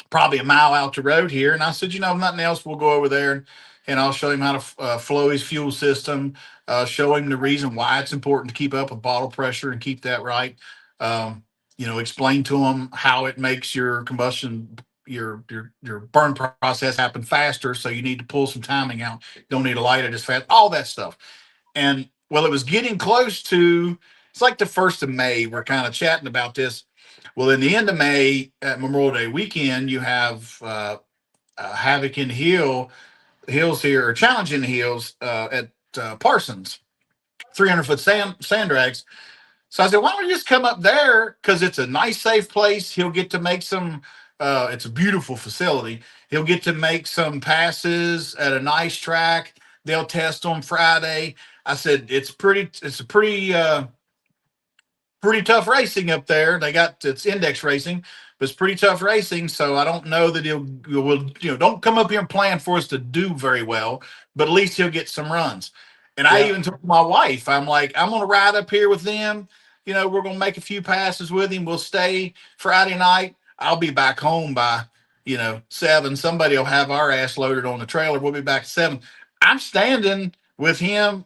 probably a mile out the road here. And I said, if nothing else, we'll go over there and I'll show him how to flow his fuel system, show him the reason why it's important to keep up with bottle pressure and keep that right. Explain to him how it makes your combustion, your burn process happen faster. So you need to pull some timing out. Don't need to light it as fast, all that stuff. And well, it was getting close to, it's like the 1st of May. We're kind of chatting about this. Well, in the end of May, at Memorial Day weekend, you have Havoc in the Hills here, or Challenge in the Hills at Parsons, 300-foot sand drags. So I said, why don't we just come up there? Because it's a nice, safe place. He'll get to make some, it's a beautiful facility. He'll get to make some passes at a nice track. They'll test on Friday. I said, it's a pretty tough racing up there. It's index racing, but it's pretty tough racing. So I don't know that don't come up here and plan for us to do very well, but at least he'll get some runs. And I even told my wife, I'm like, I'm going to ride up here with them. We're going to make a few passes with him. We'll stay Friday night. I'll be back home by, 7. Somebody will have our ass loaded on the trailer. We'll be back at 7. I'm standing with him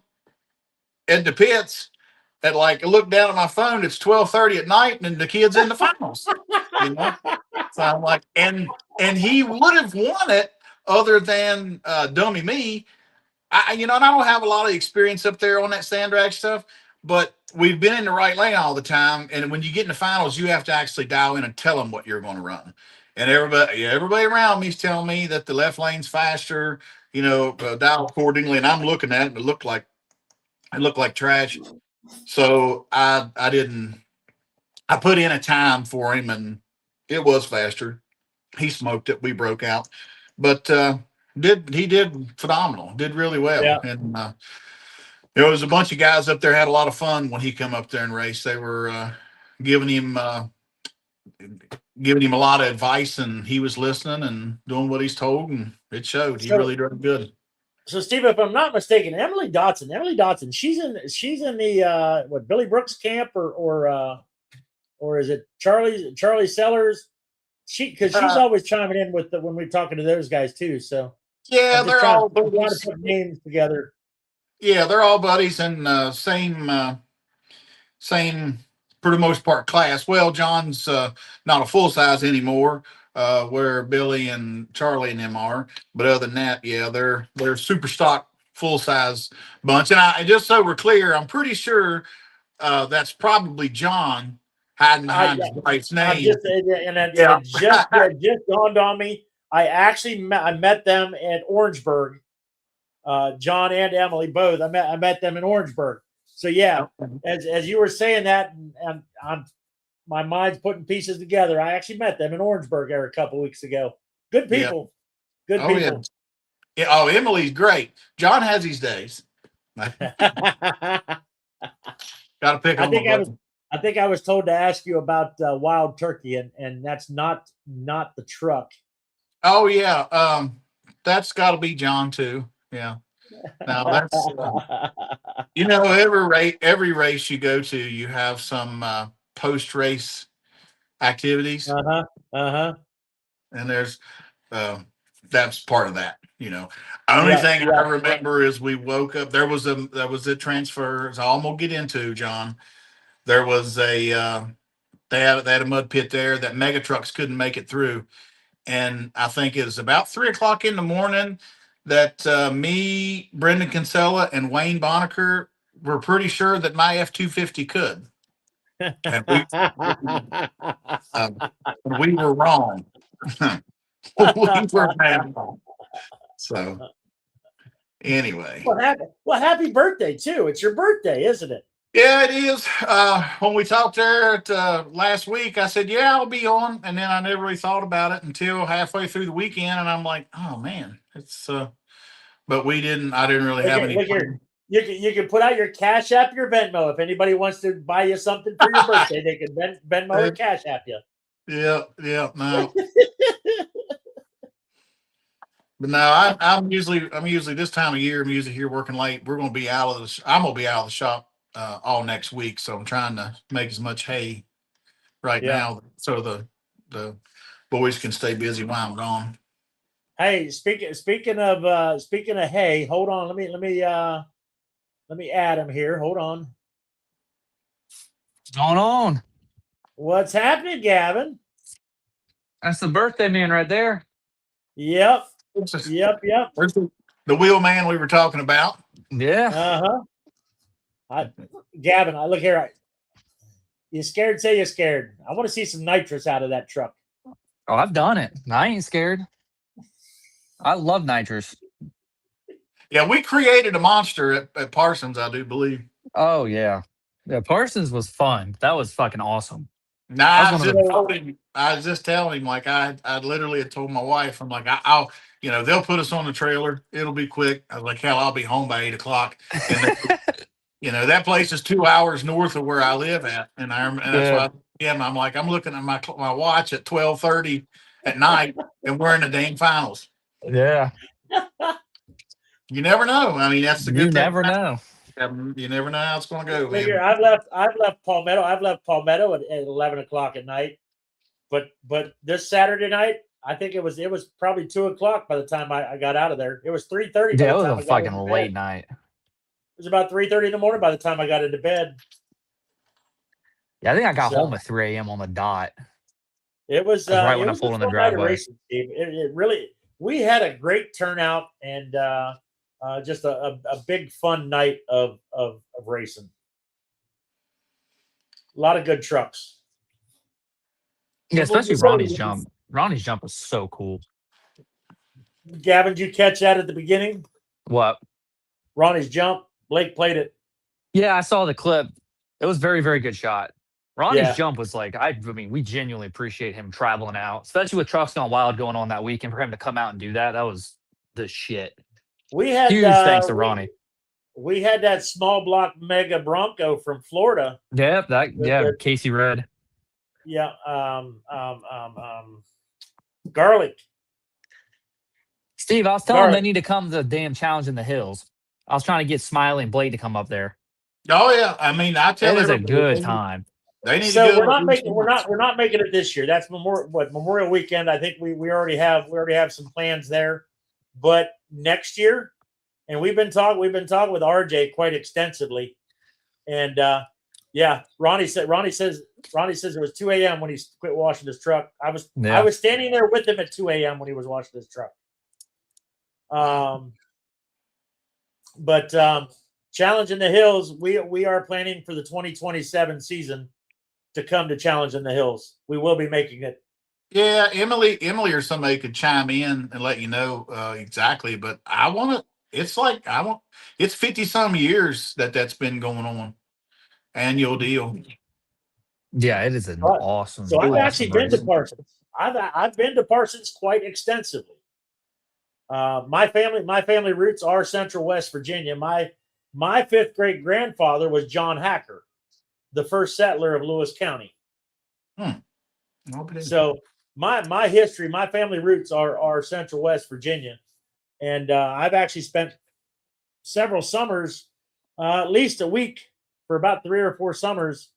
at the pits at I look down at my phone, it's 12:30 at night and the kid's in the finals. So I'm like, and he would have won it other than dummy me. And I don't have a lot of experience up there on that sand drag stuff, but we've been in the right lane all the time. And when you get in the finals, you have to actually dial in and tell them what you're going to run. And everybody around me is telling me that the left lane's faster, dial accordingly. And I'm looking at it, and it looked like trash. So I put in a time for him and it was faster. He smoked it. We broke out, but he did phenomenal, did really well. Yeah. And there was a bunch of guys up there had a lot of fun when he come up there and raced. They were giving him a lot of advice, and he was listening and doing what he's told, and it showed. He really drove good. So, Steve, if I'm not mistaken, Emily Dotson, she's in the Billy Brooks camp or is it Charlie Sellers? Because she's always chiming in with when we're talking to those guys too. So yeah, they're all buddies. Trying to put names together. Yeah, they're all buddies and same for the most part class. Well, John's not a full size anymore, where Billy and Charlie and them are. But other than that, yeah, they're super stock full size bunch. And I just so we're clear, I'm pretty sure that's probably John hiding behind his wife's name. It just dawned on me. I met them at Orangeburg. John and Emily both. I met them in Orangeburg. So yeah, as you were saying that, and my mind's putting pieces together. I actually met them in Orangeburg a couple weeks ago. Good people. Yeah. Good people. Yeah. Oh, Emily's great. John has his days. Got to pick on. I think I was told to ask you about Wild Turkey, and that's not the truck. Oh yeah, that's got to be John too. Yeah. Now that's every race you go to, you have some post race activities. And there's that's part of that. Only thing I remember is we woke up. There was a transfer. So I'm gonna get into, John. There was they had a mud pit there that mega trucks couldn't make it through, and I think it was about 3:00 in the morning that me, Brendan Kinsella, and Wayne Bonaker were pretty sure that my F-250 could, and we were wrong. We were wrong. So anyway, well, happy birthday too. It's your birthday, isn't it? Yeah, it is. When we talked there last week, I said, yeah, I'll be on. And then I never really thought about it until halfway through the weekend. And I'm like, oh man, it's, but I didn't really have any. You can put out your Cash App, your Venmo. If anybody wants to buy you something for your birthday, they can Venmo or Cash App you. Yeah, no. But no, I'm usually this time of year. I'm usually here working late. We're going to be out of the. I'm going to be out of the shop all next week, so I'm trying to make as much hay right now so the boys can stay busy while I'm gone. Hey, speaking of hay, hold on. Let me add him here. Hold on. What's going on? What's happening, Gavin? That's the birthday man right there. Yep. Where's the wheel man we were talking about? Yeah. Gavin, I look here. You scared? Say you're scared. I want to see some nitrous out of that truck. Oh, I've done it. I ain't scared. I love nitrous. Yeah, we created a monster at Parsons, I do believe. Oh yeah. Yeah, Parsons was fun. That was fucking awesome. Nah, I was just telling him, like I literally had told my wife, I'm like, I'll they'll put us on the trailer. It'll be quick. I was like, hell, I'll be home by 8:00. And that place is 2 hours north of where I live at. And that's why I'm like, I'm looking at my watch at 12:30 at night and we're in the dang finals. Yeah. You never know. I mean, that's the good thing. You never know. You never know how it's going to go. Look here, I've left Palmetto. I've left Palmetto at 11:00 at night. But this Saturday night, I think it was probably 2:00 by the time I got out of there. It was 3:30. Yeah, it was a fucking late night. It was about 3:30 in the morning by the time I got into bed. Yeah, I think I got home at 3 a.m. on the dot. It was right when I pulled in the driveway. It really, we had a great turnout and just a big fun night of racing. A lot of good trucks. Yeah, especially Ronnie's jump. Ronnie's jump was so cool. Gavin, did you catch that at the beginning? What? Ronnie's jump. Blake played it. Yeah, I saw the clip. It was very, very good shot. Ronnie's jump was like, I mean, we genuinely appreciate him traveling out, especially with Trucks Gone Wild going on that weekend. For him to come out and do that, that was the shit. We had huge thanks to Ronnie. We had that small block mega Bronco from Florida. Yep, Casey Red. Yeah, Garlic. Steve, I was telling him they need to come to the damn Challenge in the Hills. I was trying to get Smiley and Blade to come up there. Oh yeah, I mean, I tell you, it was a good time. They need so to go. we're not making it this year. That's Memorial Weekend. I think we already have some plans there, but next year, and we've been talking with RJ quite extensively, and Ronnie says it was 2 a.m. when he quit washing his truck. I was standing there with him at 2 a.m. when he was washing his truck. But Challenge in the Hills, we are planning for the 2027 season to come to Challenge in the Hills. We will be making it. Yeah, Emily or somebody could chime in and let you know exactly. But it's 50 some years that's been going on. Annual deal. Yeah, it is an awesome. So I've actually been to Parsons. I've been to Parsons quite extensively. My family roots are Central West Virginia. My fifth great grandfather was John Hacker, the first settler of Lewis County. So my history, my family roots are Central West Virginia, and I've actually spent several summers, at least a week, for about 3 or 4 summers,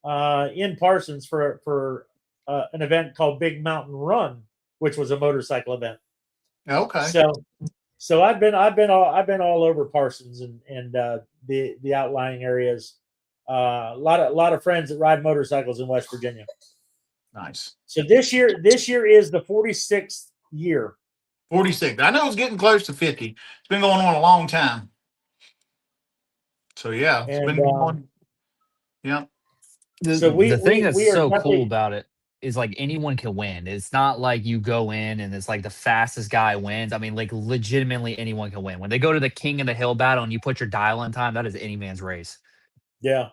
in Parsons for an event called Big Mountain Run, which was a motorcycle event. Okay. So I've been all over Parsons and the outlying areas. A lot of friends that ride motorcycles in West Virginia. Nice. So this year is the 46th year. 46. I know it's getting close to 50. It's been going on a long time. So yeah, it's been going. Yeah. The thing that's so cool about it is like anyone can win. It's not like you go in and it's like the fastest guy wins. I mean, like legitimately anyone can win. When they go to the King of the Hill battle and you put your dial in time, that is any man's race. Yeah.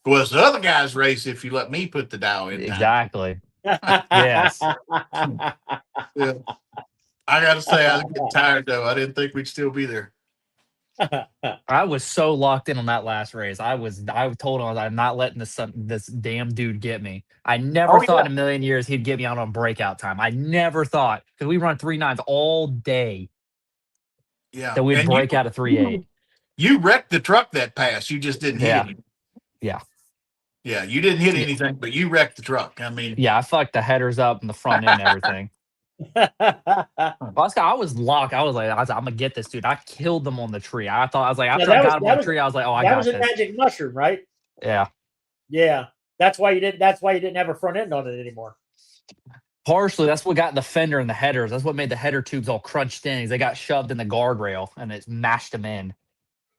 Well, it's the other guy's race if you let me put the dial in time. Exactly. Yes. Yeah. I got to say, I was getting tired though. I didn't think we'd still be there. I was so locked in on that last race. I told him I'm not letting this damn dude get me. I never thought in a million years he'd get me out on breakout time. I never thought, because we run 3.9s all day, that we'd break out a 3.8. You wrecked the truck that pass. You just didn't hit anything. Yeah. Yeah, you didn't hit anything, but you wrecked the truck. I mean, yeah, I fucked the headers up and the front end and everything. I was locked. I was like, I'm gonna get this dude. I killed them on the tree. I was like, after I got him on the tree, I was like, oh, I got this. That was a magic mushroom, right? Yeah. Yeah. That's why you didn't have a front end on it anymore. Partially, that's what got the fender and the headers. That's what made the header tubes all crunched in. They got shoved in the guardrail and it mashed them in.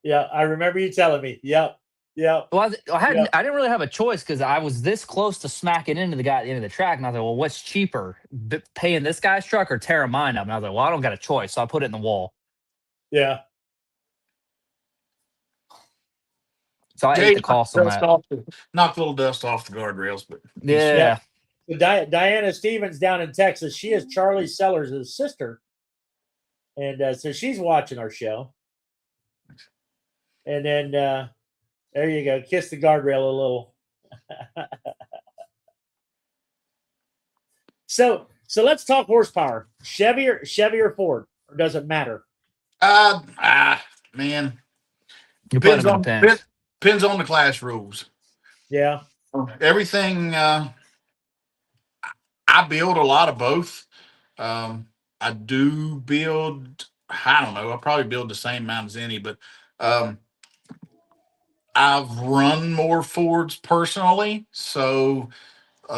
Yeah, I remember you telling me. Yep. Yeah. Well, I didn't really have a choice because I was this close to smacking into the guy at the end of the track, and I was like, "Well, what's cheaper, paying this guy's truck or tearing mine up?" And I was like, "Well, I don't got a choice," so I put it in the wall. Yeah. So I ate the cost on that. Knocked a little dust off the guardrails, but yeah. So Diana Stevens down in Texas, she is Charlie Sellers' sister, and so she's watching our show. And then there you go, kiss the guardrail a little. So let's talk horsepower. Chevy or Ford, or does it matter? Man, depends on the class rules. Yeah, everything. I build a lot of both. I do build. I don't know. I probably build the same amount as any, but I've run more Fords personally, so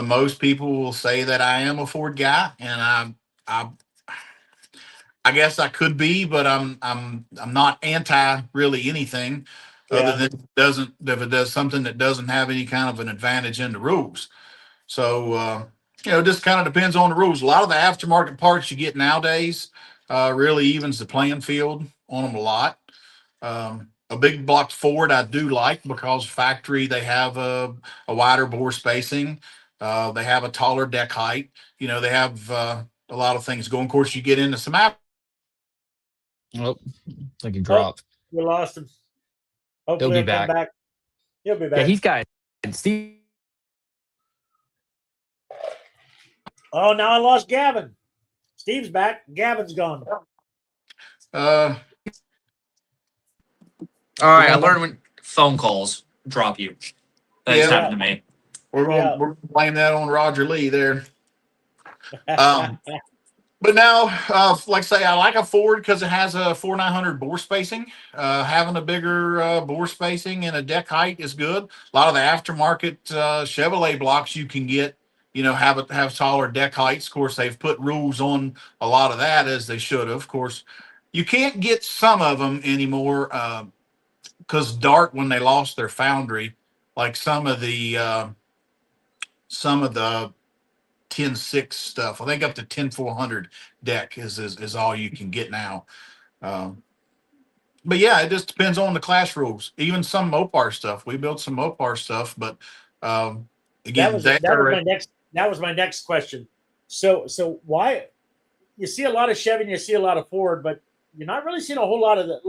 most people will say that I am a Ford guy, and I guess I could be, but I'm not anti really anything other than if it does something that doesn't have any kind of an advantage in the rules. So it just kind of depends on the rules. A lot of the aftermarket parts you get nowadays really evens the playing field on them a lot. A big block Ford I do like because factory they have a wider bore spacing. They have a taller deck height. They have a lot of things going. Of course, you get into some Oh, like he dropped. We lost him. Hopefully he'll be back. He'll be back. Yeah, he's got Steve. Oh, now I lost Gavin. Steve's back. Gavin's gone. All right, I learned when phone calls drop you. That just happened to me. We're going to blame that on Roger Lee there. But now, like I say, I like a Ford because it has a 4,900 bore spacing. Having a bigger bore spacing and a deck height is good. A lot of the aftermarket Chevrolet blocks you can get, have taller deck heights. Of course, they've put rules on a lot of that, as they should have. Of course, you can't get some of them anymore because Dart, when they lost their foundry, like some of the 10.6 stuff. I think up to 10.400 deck is all you can get now. But yeah, it just depends on the class rules. Even some Mopar stuff. We built some Mopar stuff, but again, that was my next question. So why you see a lot of Chevy and you see a lot of Ford, but you're not really seeing a whole lot of the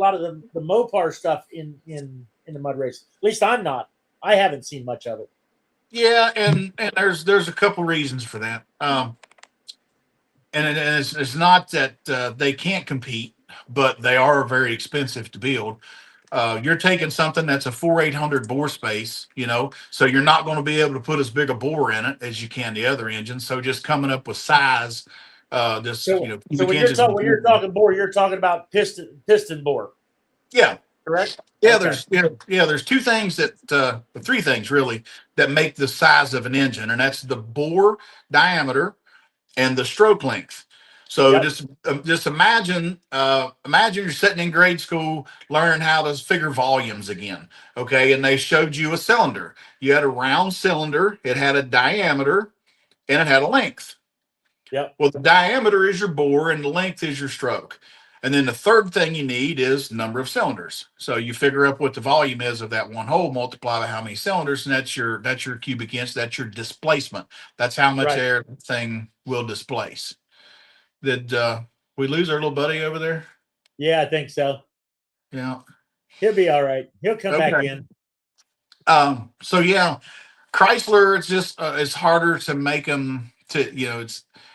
Mopar stuff in the mud race. At least I'm not. I haven't seen much of it. Yeah, and there's a couple reasons for that. And it's not that they can't compete, but they are very expensive to build. You're taking something that's a 4,800 bore space, so you're not going to be able to put as big a bore in it as you can the other engines. So just coming up with size, when you're talking bore, you're talking about piston bore. Yeah. Correct. Yeah, okay. There's two things three things really that make the size of an engine, and that's the bore diameter and the stroke length. So just imagine you're sitting in grade school learning how to figure volumes again. Okay, and they showed you a cylinder. You had a round cylinder, it had a diameter, and it had a length. Yep. Well, the diameter is your bore and the length is your stroke. And then the third thing you need is number of cylinders. So you figure up what the volume is of that one hole, multiply by how many cylinders, and that's your cubic inch, that's your displacement. That's how much air the thing will displace. Did we lose our little buddy over there? Yeah, I think so. Yeah. He'll be all right. He'll come back Okay. in. So yeah, Chrysler, it's just it's harder to make them to,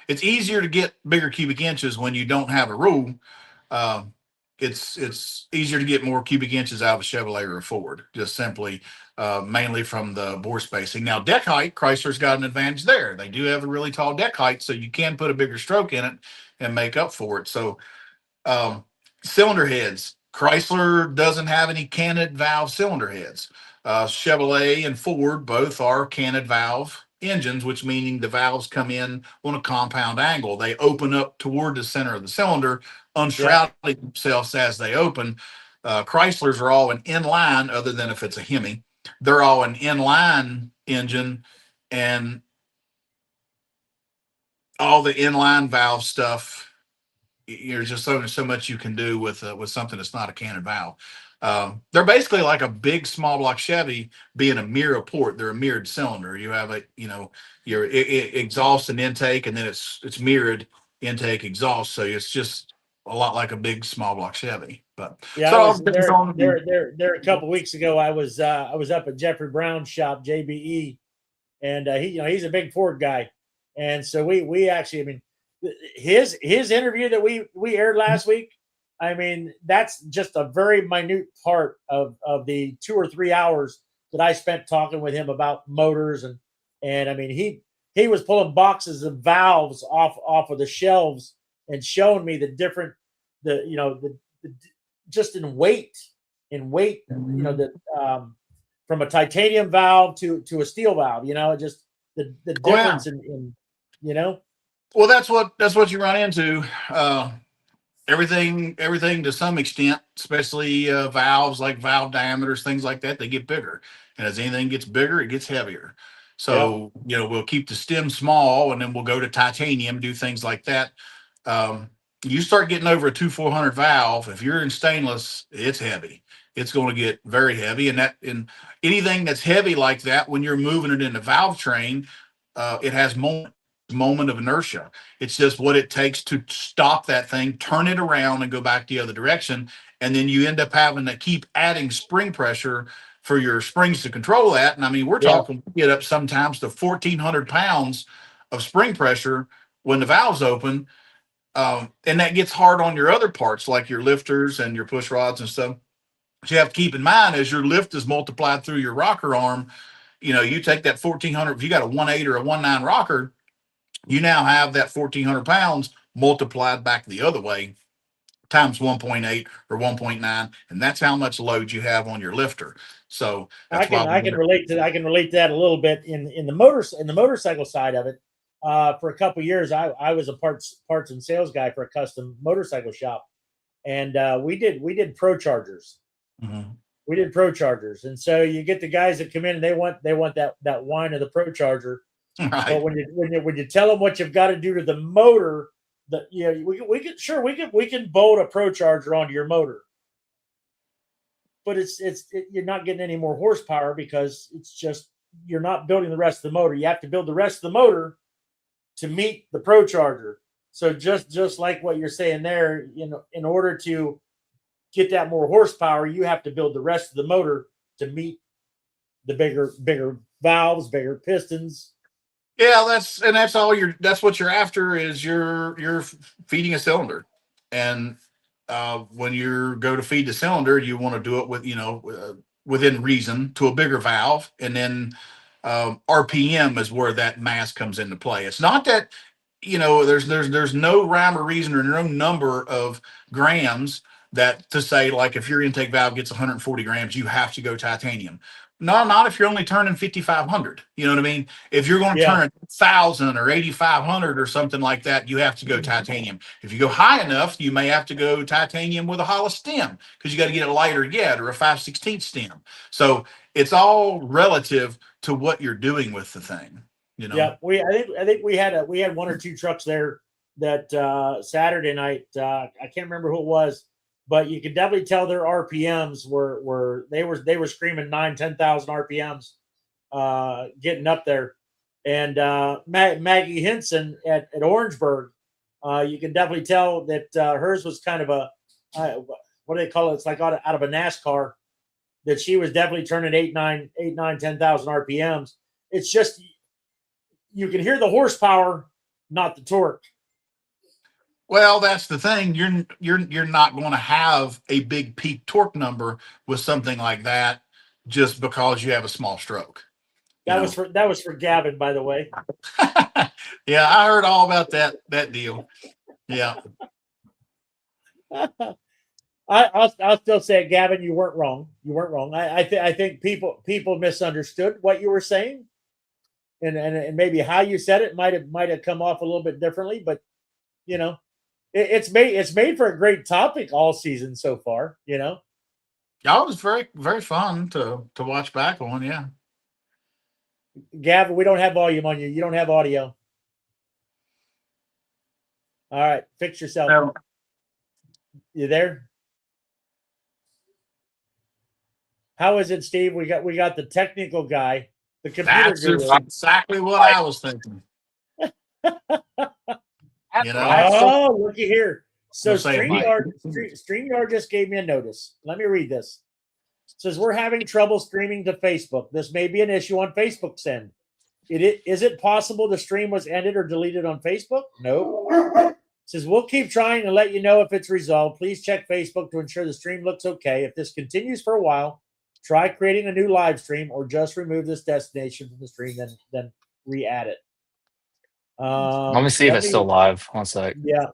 it's easier to get bigger cubic inches when you don't have a rule. Um, it's easier to get more cubic inches out of a Chevrolet or a Ford, just simply mainly from the bore spacing. Now, deck height, Chrysler's got an advantage there. They do have a really tall deck height, so you can put a bigger stroke in it and make up for it. So um, cylinder heads. Chrysler doesn't have any canted valve cylinder heads. Chevrolet and Ford both are canted valve engines, which meaning the valves come in on a compound angle. They open up toward the center of the cylinder, unshrouding themselves as they open. Chryslers are all an inline, other than if it's a Hemi. They're all an inline engine, and all the inline valve stuff, there's just so much you can do with something that's not a canted valve. They're basically like a big small block Chevy being a mirror port. They're a mirrored cylinder. You have your exhaust and intake, and then it's mirrored intake exhaust. So it's just a lot like a big small block Chevy. But yeah, so I was there a couple weeks ago. I was up at Jeffrey Brown's shop, JBE, and he's a big Ford guy, and so we actually, I mean, his interview that we aired last week, I mean, that's just a very minute part of the 2 or 3 hours that I spent talking with him about motors, and I mean, he was pulling boxes of valves off of the shelves and showing me the different, the just in weight, the from a titanium valve to a steel valve, just the difference in. Well, that's what you run into. Everything to some extent, especially valves, like valve diameters, things like that, they get bigger. And as anything gets bigger, it gets heavier. So, we'll keep the stem small, and then we'll go to titanium, do things like that. You start getting over a 2400 valve, if you're in stainless, it's heavy. It's going to get very heavy. And anything that's heavy like that, when you're moving it in the valve train, it has moment of inertia. It's just what it takes to stop that thing, turn it around, and go back the other direction. And then you end up having to keep adding spring pressure for your springs to control that. And I mean, we're talking, get up sometimes to 1,400 pounds of spring pressure when the valve's open. And that gets hard on your other parts, like your lifters and your push rods and stuff. So you have to keep in mind, as your lift is multiplied through your rocker arm, you take that 1,400, if you got a 1.8 or a 1.9 rocker, you now have that 1,400 pounds multiplied back the other way times 1.8 or 1.9, and that's how much load you have on your lifter. So I can relate to that a little bit in the motorcycle side of it. For a couple of years, I was a parts and sales guy for a custom motorcycle shop, and we did pro chargers. Mm-hmm. We did pro chargers, and so you get the guys that come in and they want that whine of the pro charger. Right. But when you tell them what you've got to do to the motor, we can bolt a pro charger onto your motor, but you're not getting any more horsepower because it's just you're not building the rest of the motor. You have to build the rest of the motor to meet the pro charger. So just like what you're saying there, in order to get that more horsepower, you have to build the rest of the motor to meet the bigger valves, bigger pistons. Yeah, that's what you're after, is you're feeding a cylinder. And when you go to feed the cylinder, you want to do it with, within reason, to a bigger valve. And then RPM is where that mass comes into play. It's not that, there's no rhyme or reason or no number of grams that to say, like, if your intake valve gets 140 grams, you have to go titanium. No, not if you're only turning 5,500. You know what I mean? If you're going to turn 1,000 or 8,500 or something like that, you have to go titanium. If you go high enough, you may have to go titanium with a hollow stem, because you got to get it lighter yet, or a 5/16 stem. So it's all relative to what you're doing with the thing. Yeah, I think we had 1 or 2 trucks there that Saturday night. I can't remember who it was, but you could definitely tell their RPMs were screaming 9,000-10,000 RPMs, getting up there. And Maggie Henson at Orangeburg, you can definitely tell that hers was kind of what do they call it? It's like out of a NASCAR. That she was definitely turning 10,000 RPMs. It's just you can hear the horsepower, not the torque. Well, that's the thing. You're not going to have a big peak torque number with something like that just because you have a small stroke. That was for Gavin, by the way. Yeah, I heard all about that deal. Yeah. I'll still say it, Gavin. You weren't wrong. You weren't wrong. I think people misunderstood what you were saying, and maybe how you said it might have come off a little bit differently. But you know, it's made for a great topic all season so far. You know, Yeah, it was very, very fun to watch back on. Yeah. Gavin, we don't have volume on you. You don't have audio. All right, fix yourself. No. You there? How is it, Steve? We got the technical guy, the computer guru. That's exactly what I was thinking. Oh, looky here. So We'll say it, StreamYard just gave me a notice. Let me read this. It says we're having trouble streaming to Facebook. This may be an issue on Facebook's end. Is it possible the stream was ended or deleted on Facebook? No. It says we'll keep trying and let you know if it's resolved. Please check Facebook to ensure the stream looks okay. If this continues for a while, try creating a new live stream or just remove this destination from the stream, then re-add it. Let me see if it's still live. 1 sec. Yeah.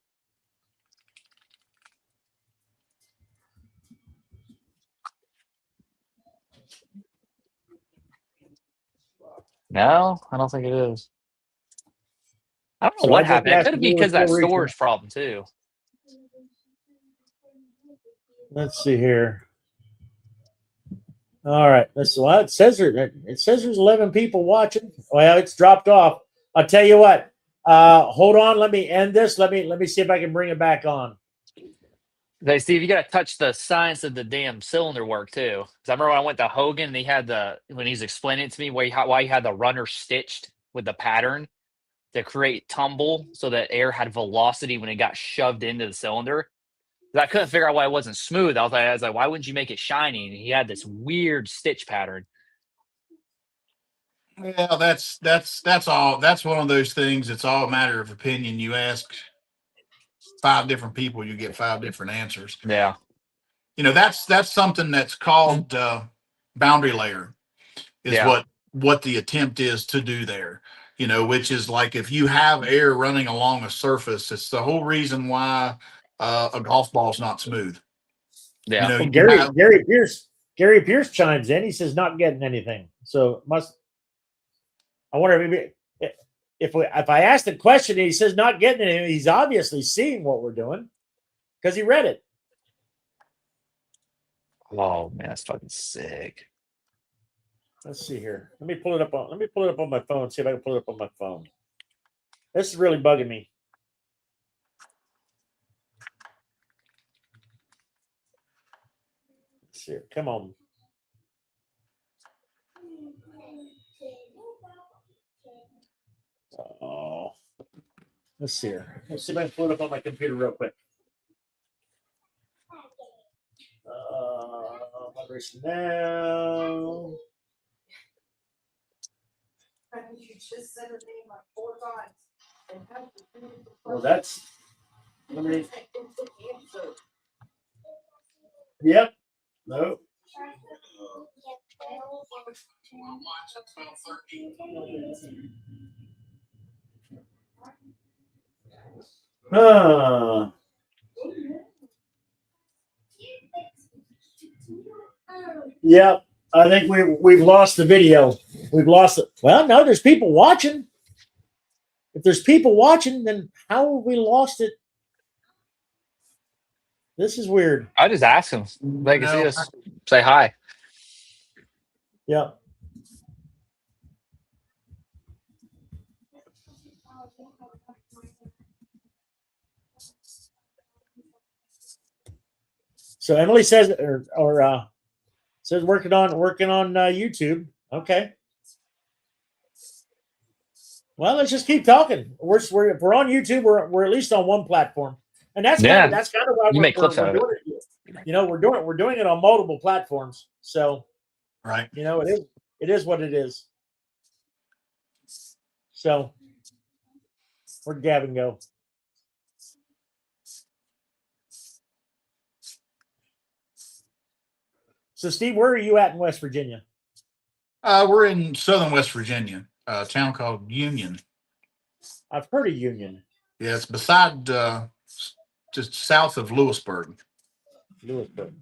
No, I don't think it is. I don't know what happened. It could be because of that storage problem too. Let's see here. All right. Well, it says there's 11 people watching. Well, it's dropped off. I'll tell you what. Hold on. Let me end this. Let me see if I can bring it back on. Hey, Steve, you got to touch the science of the damn cylinder work too. Because I remember when I went to Hogan, and he had when he's explaining it to me why he had the runner stitched with the pattern to create tumble so that air had velocity when it got shoved into the cylinder. I couldn't figure out why it wasn't smooth. I was like, why wouldn't you make it shiny? And he had this weird stitch pattern. Yeah, that's all. That's one of those things. It's all a matter of opinion. You ask 5 different people, you get 5 different answers. Yeah. That's something that's called boundary layer is what the attempt is to do there, which is like if you have air running along a surface, it's the whole reason why a golf ball is not smooth. Yeah. Gary Pierce chimes in. He says not getting anything. So I wonder if I ask the question and he says not getting anything, he's obviously seeing what we're doing because he read it. Oh man, that's fucking sick. Let's see here. Let me pull it up on my phone. See if I can pull it up on my phone. This is really bugging me. Let's see here. Come on. Oh, let's see here. Let's see if I can pull it up on my computer real quick. Now. You just said her name like 4 times. Well, that's. Yep. No. Yep. I think we've lost the video. We've lost it. Well, no, there's people watching. If there's people watching, then how have we lost it? This is weird. I just asked him. They can see us. Say hi. Yeah. So Emily says, or says working on YouTube. Okay. Well, let's just keep talking. If we're on YouTube, we're at least on one platform, and that's kind of why you make clips out of it. we're doing it on multiple platforms. So, right. It is what it is. So, where'd Gavin go? So, Steve, where are you at in West Virginia? We're in southern West Virginia, a town called Union. I've heard of Union. Yeah, it's beside, just south of Lewisburg. Lewisburg.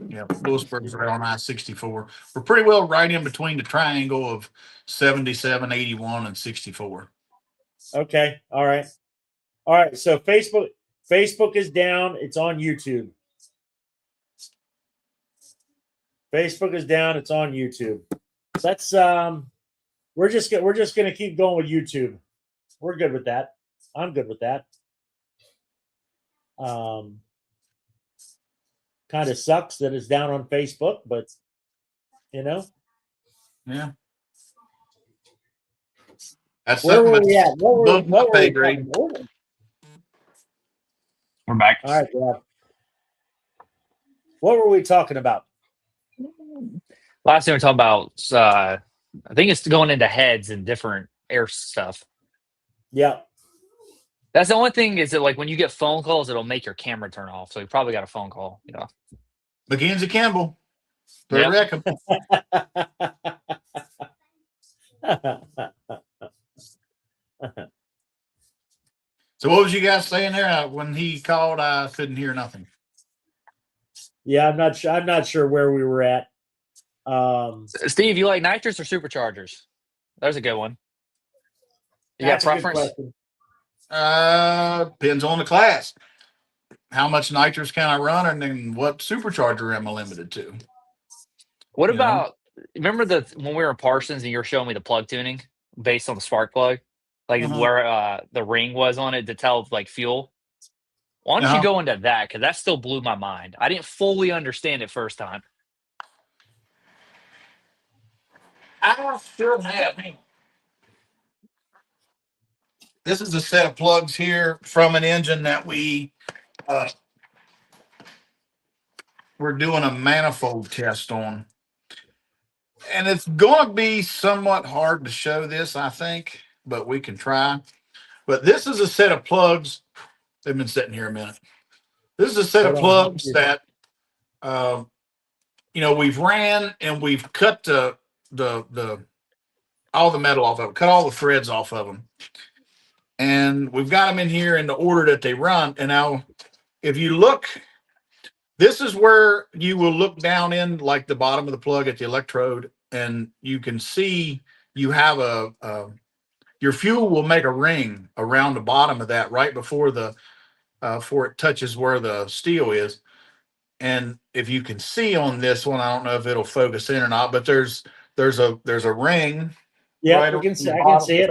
Yeah, Lewisburg's right on I-64. We're pretty well right in between the triangle of 77, 81, and 64. Okay. All right. So Facebook is down. It's on YouTube. Facebook is down. It's on YouTube. That's we're just gonna keep going with YouTube. We're good with that. I'm good with that. Kind of sucks that it's down on Facebook, but Yeah. That's where were we at? What were we We're back. All right, Rob. What were we talking about? Last thing we're talking about, I think it's going into heads and different air stuff. Yeah. That's the only thing is that like when you get phone calls, it'll make your camera turn off. So you probably got a phone call, Mackenzie Campbell. Yep. So what was you guys saying there? When he called, I couldn't hear nothing. Yeah, I'm not sure where we were at. Steve, you like nitrous or superchargers? There's a good one. You got preference? Depends on the class. How much nitrous can I run, and then what supercharger am I limited to? What about remember when we were in Parsons and you were showing me the plug tuning based on the spark plug, like where the ring was on it to tell like fuel? Why don't you go into that? Because that still blew my mind. I didn't fully understand it first time. I should have. This is a set of plugs here from an engine that we're doing a manifold test on. And it's going to be somewhat hard to show this, I think, but we can try. But this is a set of plugs. They've been sitting here a minute. This is a set of plugs that, we've ran and we've cut the all the metal off of it, cut all the threads off of them. And we've got them in here in the order that they run. And now, if you look, this is where you will look down in like the bottom of the plug at the electrode, and you can see you have your fuel will make a ring around the bottom of that right before before it touches where the steel is. And if you can see on this one, I don't know if it'll focus in or not, but there's a ring. Yeah, right, I can see it.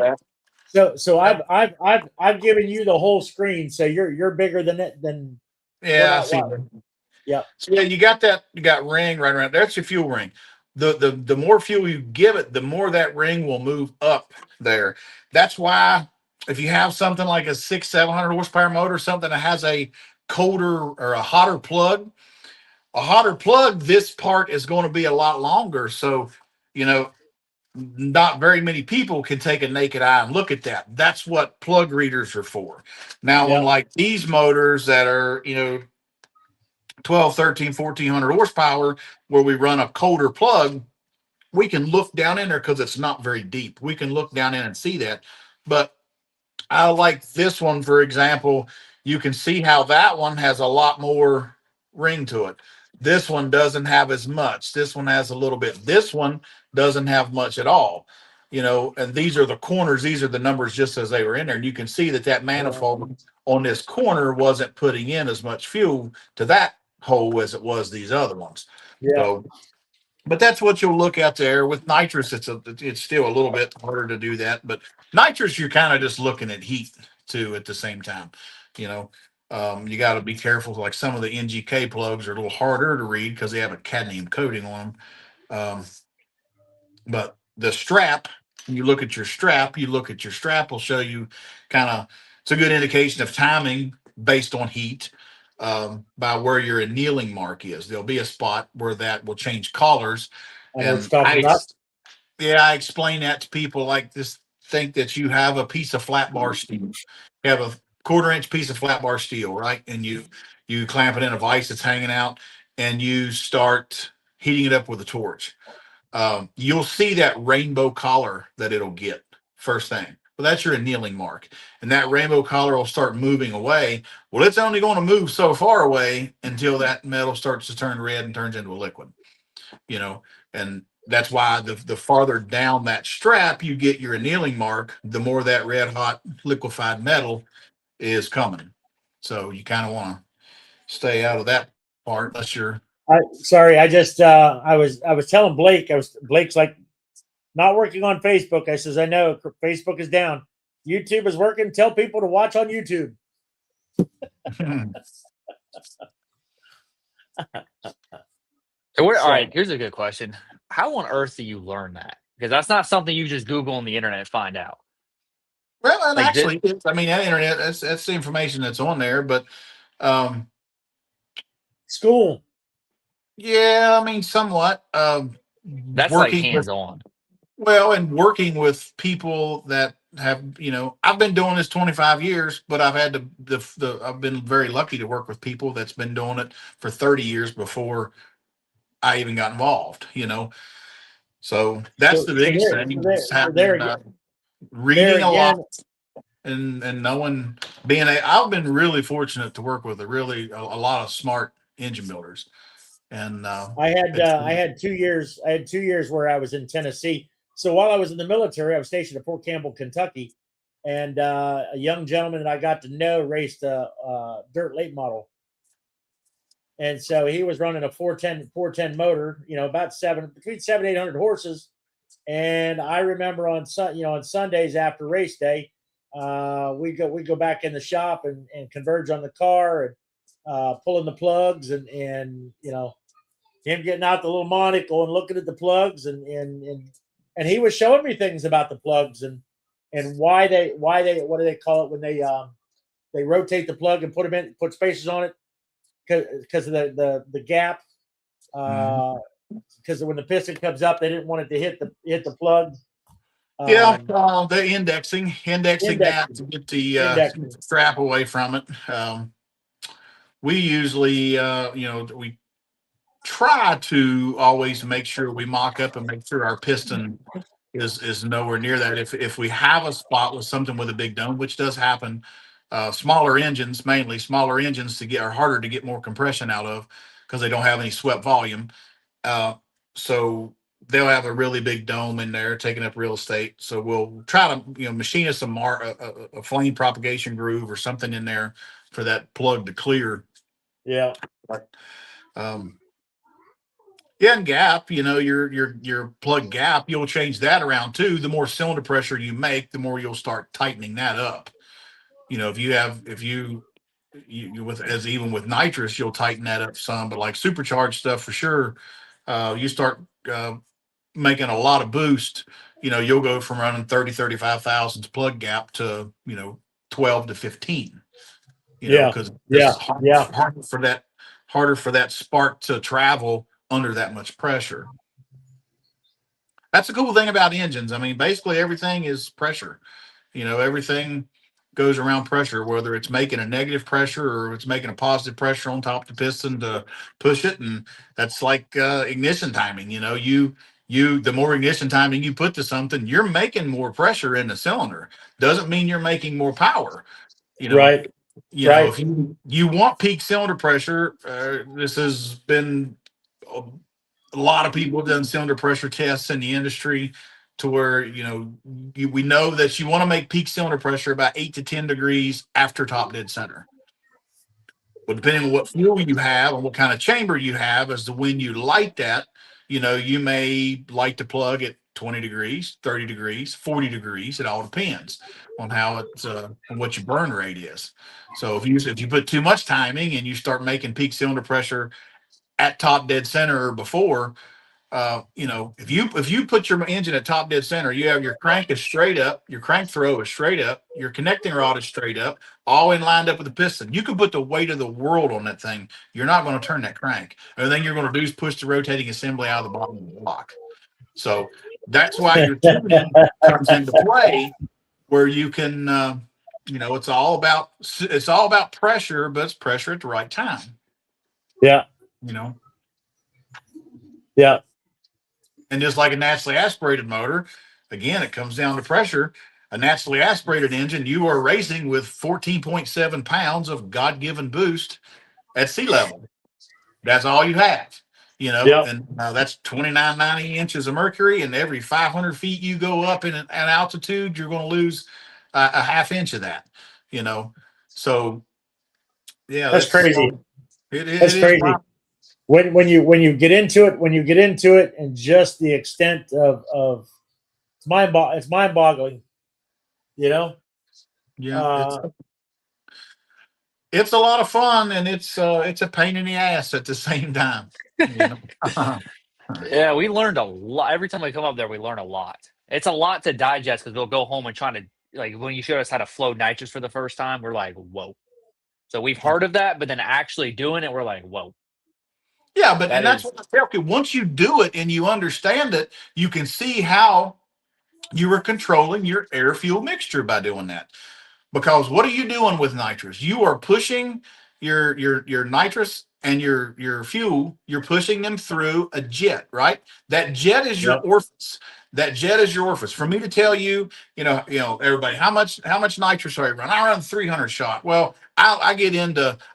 So I've given you the whole screen, so you're bigger than it than. Yeah, I see. Yeah. So yeah, you got ring right around. That's your fuel ring. The more fuel you give it, the more that ring will move up there. That's why if you have something like a 600-700 horsepower motor, something that has a colder or a hotter plug, this part is going to be a lot longer. So, not very many people can take a naked eye and look at that. That's what plug readers are for. Now, unlike these motors that are, 12, 13, 1400 horsepower, where we run a colder plug, we can look down in there because it's not very deep. We can look down in and see that. But I like this one, for example. You can see how that one has a lot more ring to it. This one doesn't have as much. This one has a little bit. This one doesn't have much at all. And these are the corners. These are the numbers just as they were in there. And you can see that manifold on this corner wasn't putting in as much fuel to that hole as it was these other ones. Yeah. So, but that's what you'll look at there. With nitrous, it's still a little bit harder to do that. But nitrous, you're kind of just looking at heat too at the same time. You got to be careful. Like some of the NGK plugs are a little harder to read because they have a cadmium coating on them. But the strap, when you look at your strap, will show you it's a good indication of timing based on heat. by where your annealing mark is. There'll be a spot where that will change colors. I know what And you're talking about. I explain that to people like this. Think that you have a piece of flat bar steel. You have a 1/4 inch piece of flat bar steel, right? And you clamp it in a vise that's hanging out, and you start heating it up with a torch. You'll see that rainbow color that it'll get first thing. Well, that's your annealing mark, and that rainbow color will start moving away. Well, it's only going to move so far away until that metal starts to turn red and turns into a liquid. And that's why the farther down that strap you get your annealing mark, the more that red hot liquefied metal is coming. So you kind of want to stay out of that part unless you're. Sorry, I just I was telling Blake. Blake's like not working on Facebook. I says I know Facebook is down. YouTube is working. Tell people to watch on YouTube. All right, here's a good question. How on earth do you learn that? Because that's not something you just Google on the internet and find out. Well, and like actually, that internet, that's the information that's on there. But school. Yeah, somewhat. That's like hands-on. Well, and working with people that have, I've been doing this 25 years, but I've had I've been very lucky to work with people that's been doing it for 30 years before I even got involved, So that's the biggest thing. Reading a lot and knowing, I've been really fortunate to work with a lot of smart engine builders. And I had 2 years. I had 2 years where I was in Tennessee. So while I was in the military, I was stationed at Fort Campbell, Kentucky, and a young gentleman that I got to know raced a dirt late model, and so he was running a 410 motor, about between 700 and 800 horses. And I remember on Sundays after race day, we go back in the shop and converge on the car and pulling the plugs and him getting out the little monocle and looking at the plugs and he was showing me things about the plugs and why they what do they call it when they rotate the plug and put spacers on it because of the gap because when the piston comes up they didn't want it to hit the plug. The indexing that to get the strap away from it. We usually we try to always make sure we mock up and make sure our piston is nowhere near that. If we have a spot with something with a big dome, which does happen, smaller engines are harder to get more compression out of because they don't have any swept volume. So they'll have a really big dome in there taking up real estate. So we'll try to machine us a flame propagation groove or something in there for that plug to clear. Yeah. But, and gap, your plug gap, you'll change that around too. The more cylinder pressure you make, the more you'll start tightening that up. Even with nitrous, you'll tighten that up some, but like supercharged stuff for sure, you start making a lot of boost. You'll go from running 35 thousandths plug gap to 12 to 15. Because harder for that spark to travel under that much pressure. That's the cool thing about engines. Basically everything is pressure. Everything goes around pressure, whether it's making a negative pressure or it's making a positive pressure on top of the piston to push it. And that's like ignition timing. The more ignition timing you put to something, you're making more pressure in the cylinder. Doesn't mean you're making more power. Right. If you want peak cylinder pressure, this has been a lot of people have done cylinder pressure tests in the industry to where, we know that you want to make peak cylinder pressure about 8 to 10 degrees after top dead center. But depending on what fuel you have and what kind of chamber you have as to when you light that, you may light the plug at 20 degrees, 30 degrees, 40 degrees. It all depends on how it's on what your burn rate is. So if you put too much timing and you start making peak cylinder pressure at top dead center or before, if you put your engine at top dead center, you have your crank is straight up, your crank throw is straight up, your connecting rod is straight up, all in lined up with the piston. You can put the weight of the world on that thing. You're not going to turn that crank. Everything you're going to do is push the rotating assembly out of the bottom of the block. So that's why your tuning comes into play, where you can, it's all about pressure, but it's pressure at the right time. Yeah. Yeah. And just like a naturally aspirated motor, again, it comes down to pressure. A naturally aspirated engine, you are racing with 14.7 pounds of God-given boost at sea level. That's all you have, and that's 2990 inches of mercury. And every 500 feet you go up in an altitude, you're going to lose a half inch of that, So, yeah, that's crazy. That's crazy. When you get into it, and just the extent of it's mind-boggling, Yeah, it's a lot of fun, and it's a pain in the ass at the same time. Yeah, we learned a lot. Every time we come up there, we learn a lot. It's a lot to digest because we'll go home and try to, like, when you showed us how to flow nitrous for the first time, we're like, whoa. So we've heard of that, but then actually doing it, we're like, whoa. Yeah, that's what I tell you. Once you do it and you understand it, you can see how you are controlling your air fuel mixture by doing that. Because what are you doing with nitrous? You are pushing your nitrous and your fuel. You're pushing them through a jet, right? That jet is your orifice. That jet is your orifice. For me to tell you, everybody, how much nitrous are you running? I run 300 shot. Well, I'm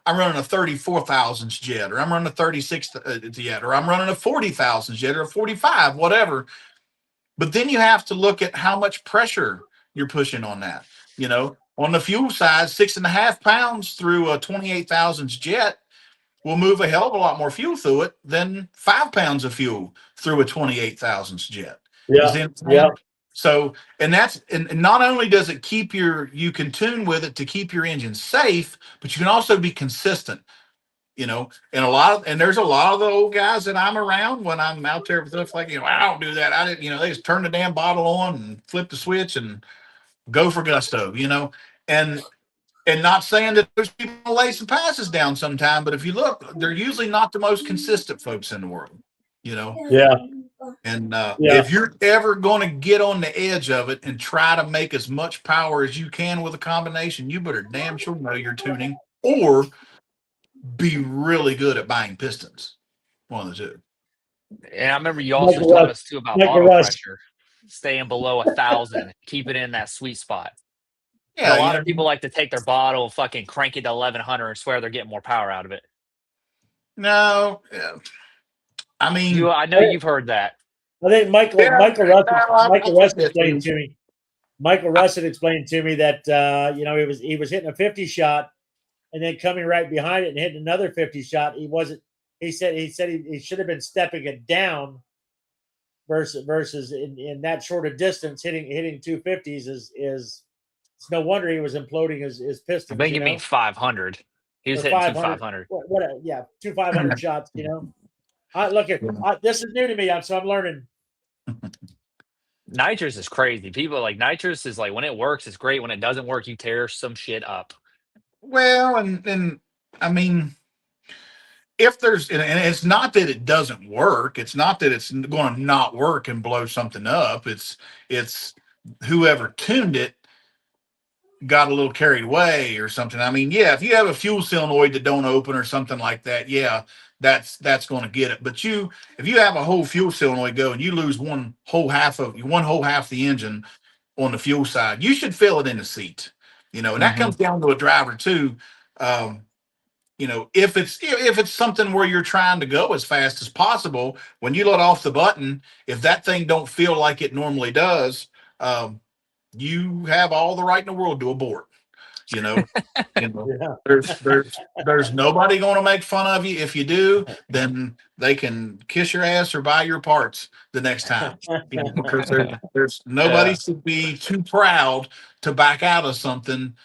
running a 34,000 jet, or I'm running a 36 jet, or I'm running a 40,000 jet, or a 45, whatever. But then you have to look at how much pressure you're pushing on that. On the fuel side, 6.5 pounds through a 28,000 jet will move a hell of a lot more fuel through it than 5 pounds of fuel through a 28,000 jet. Yeah. So, and not only does it keep you can tune with it to keep your engine safe, but you can also be consistent. And there's a lot of the old guys that I'm around when I'm out there with stuff like, I don't do that. I didn't, they just turn the damn bottle on and flip the switch and go for gusto, and not saying that there's people lay some passes down sometime, but if you look, they're usually not the most consistent folks in the world, Yeah. And if you're ever going to get on the edge of it and try to make as much power as you can with a combination, you better damn sure know your tuning, or be really good at buying pistons. One of the two. And I remember you also taught us too about bottle pressure, staying below 1,000, keep it in that sweet spot. Yeah, a lot of people like to take their bottle and fucking crank it to 1,100 and swear they're getting more power out of it. No, I mean, I know you've heard that. I think Michael Russ explained to me. Michael Russ had explained to me that he was hitting a 50 shot, and then coming right behind it and hitting another 50 shot. He said he should have been stepping it down versus in that short a distance hitting 250s is it's no wonder he was imploding his pistons. I think you mean 500. He was hitting 500. Yeah, 500 shots. This is new to me, so I'm learning. Nitrous is crazy. People like nitrous is like when it works, it's great. When it doesn't work, you tear some shit up. Well, and I mean, if there's, and it's not that it doesn't work. It's not that it's going to not work and blow something up. It's whoever tuned it got a little carried away or something. I mean, yeah, if you have a fuel solenoid that don't open or something like that, yeah, that's going to get it. But if you have a whole fuel solenoid go and you lose one whole half the engine on the fuel side, you should feel it in the seat. And that comes down to a driver too. If it's something where you're trying to go as fast as possible, when you let off the button, if that thing don't feel like it normally does, you have all the right in the world to abort. Yeah. There's nobody going to make fun of you. If you do, then they can kiss your ass or buy your parts the next time. Because there's nobody should be too proud to back out of something,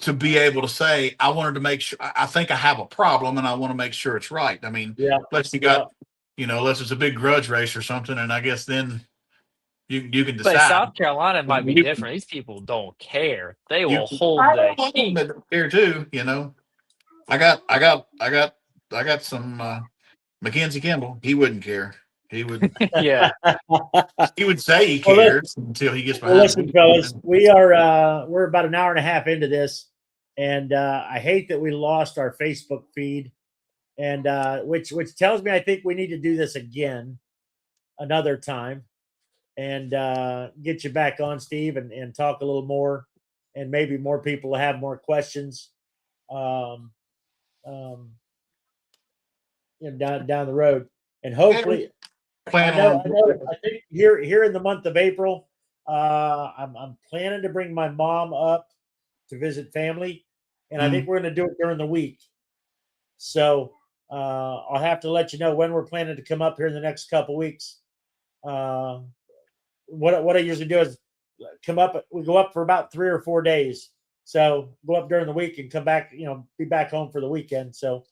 to be able to say, I wanted to make sure, I think I have a problem and I want to make sure it's right. I mean, unless you got unless it's a big grudge race or something, and I guess then you can But decide. South Carolina might be different. These people don't care. They will hold the heat. Here too, I got some Mackenzie Kimball. He wouldn't care. He would Yeah. he would say he Well, cares until he gets behind. listen, fellas, we're about an hour and a half into this, and I hate that we lost our Facebook feed, and which tells me I think we need to do this again another time, and get you back on, Steve, and talk a little more, and maybe more people will have more questions. Down the road, and hopefully, I think here in the month of April, I'm planning to bring my mom up to visit family, and I think we're going to do it during the week. So I'll have to let you know when we're planning to come up here in the next couple weeks. What I usually do is come up. We go up for about 3 or 4 days. So go up during the week and come back. Be back home for the weekend. So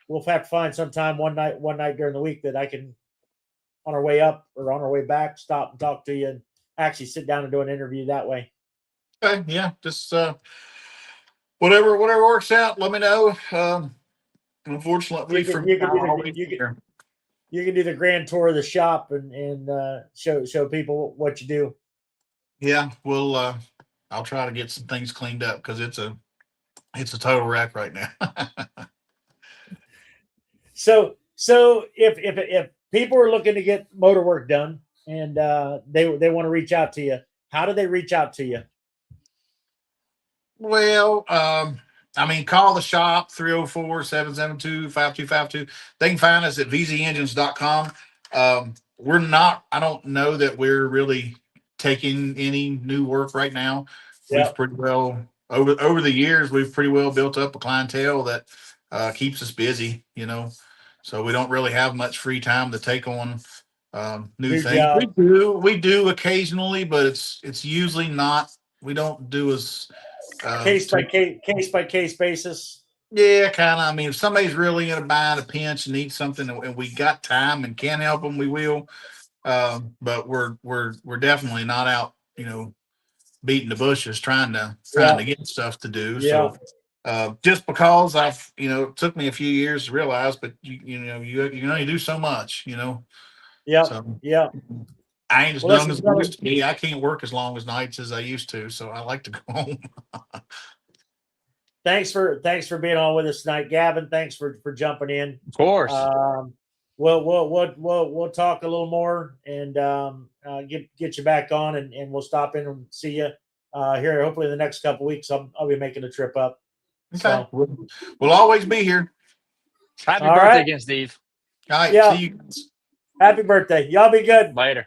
we'll have to find some time one night during the week that I can, on our way up or on our way back, stop and talk to you and actually sit down and do an interview that way. Okay, yeah, just whatever works out, let me know. Unfortunately, you can do the grand tour of the shop and show people what you do. Yeah, I'll try to get some things cleaned up because it's a total wreck right now. So if people are looking to get motor work done and they want to reach out to you, how do they reach out to you? Well, call the shop 304-772-5252. They can find us at vzengines.com. I don't know that we're really taking any new work right now. Yep. We've pretty well over the years, we've pretty well built up a clientele that keeps us busy, so we don't really have much free time to take on new things. Jobs. We do occasionally, but it's usually not. We don't do as case by case basis. Yeah, kind of. If somebody's really in a bind, a pinch, and needs something, and we got time and can help them, we will. But we're definitely not out, beating the bushes trying to get stuff to do. Yeah. So just because it took me a few years to realize, but you can only do so much, Yeah. So, yeah. I ain't as young as I used to be. I can't work as long as nights as I used to, so I like to go home. Thanks for being on with us tonight, Gavin. Thanks for jumping in. Of course. We'll talk a little more and get you back on, and we'll stop in and see you here. Hopefully, in the next couple of weeks, I'll be making a trip up. Okay, so, we'll always be here. Happy birthday again, Steve. All right, yeah. see you. Happy birthday. Y'all be good. Later.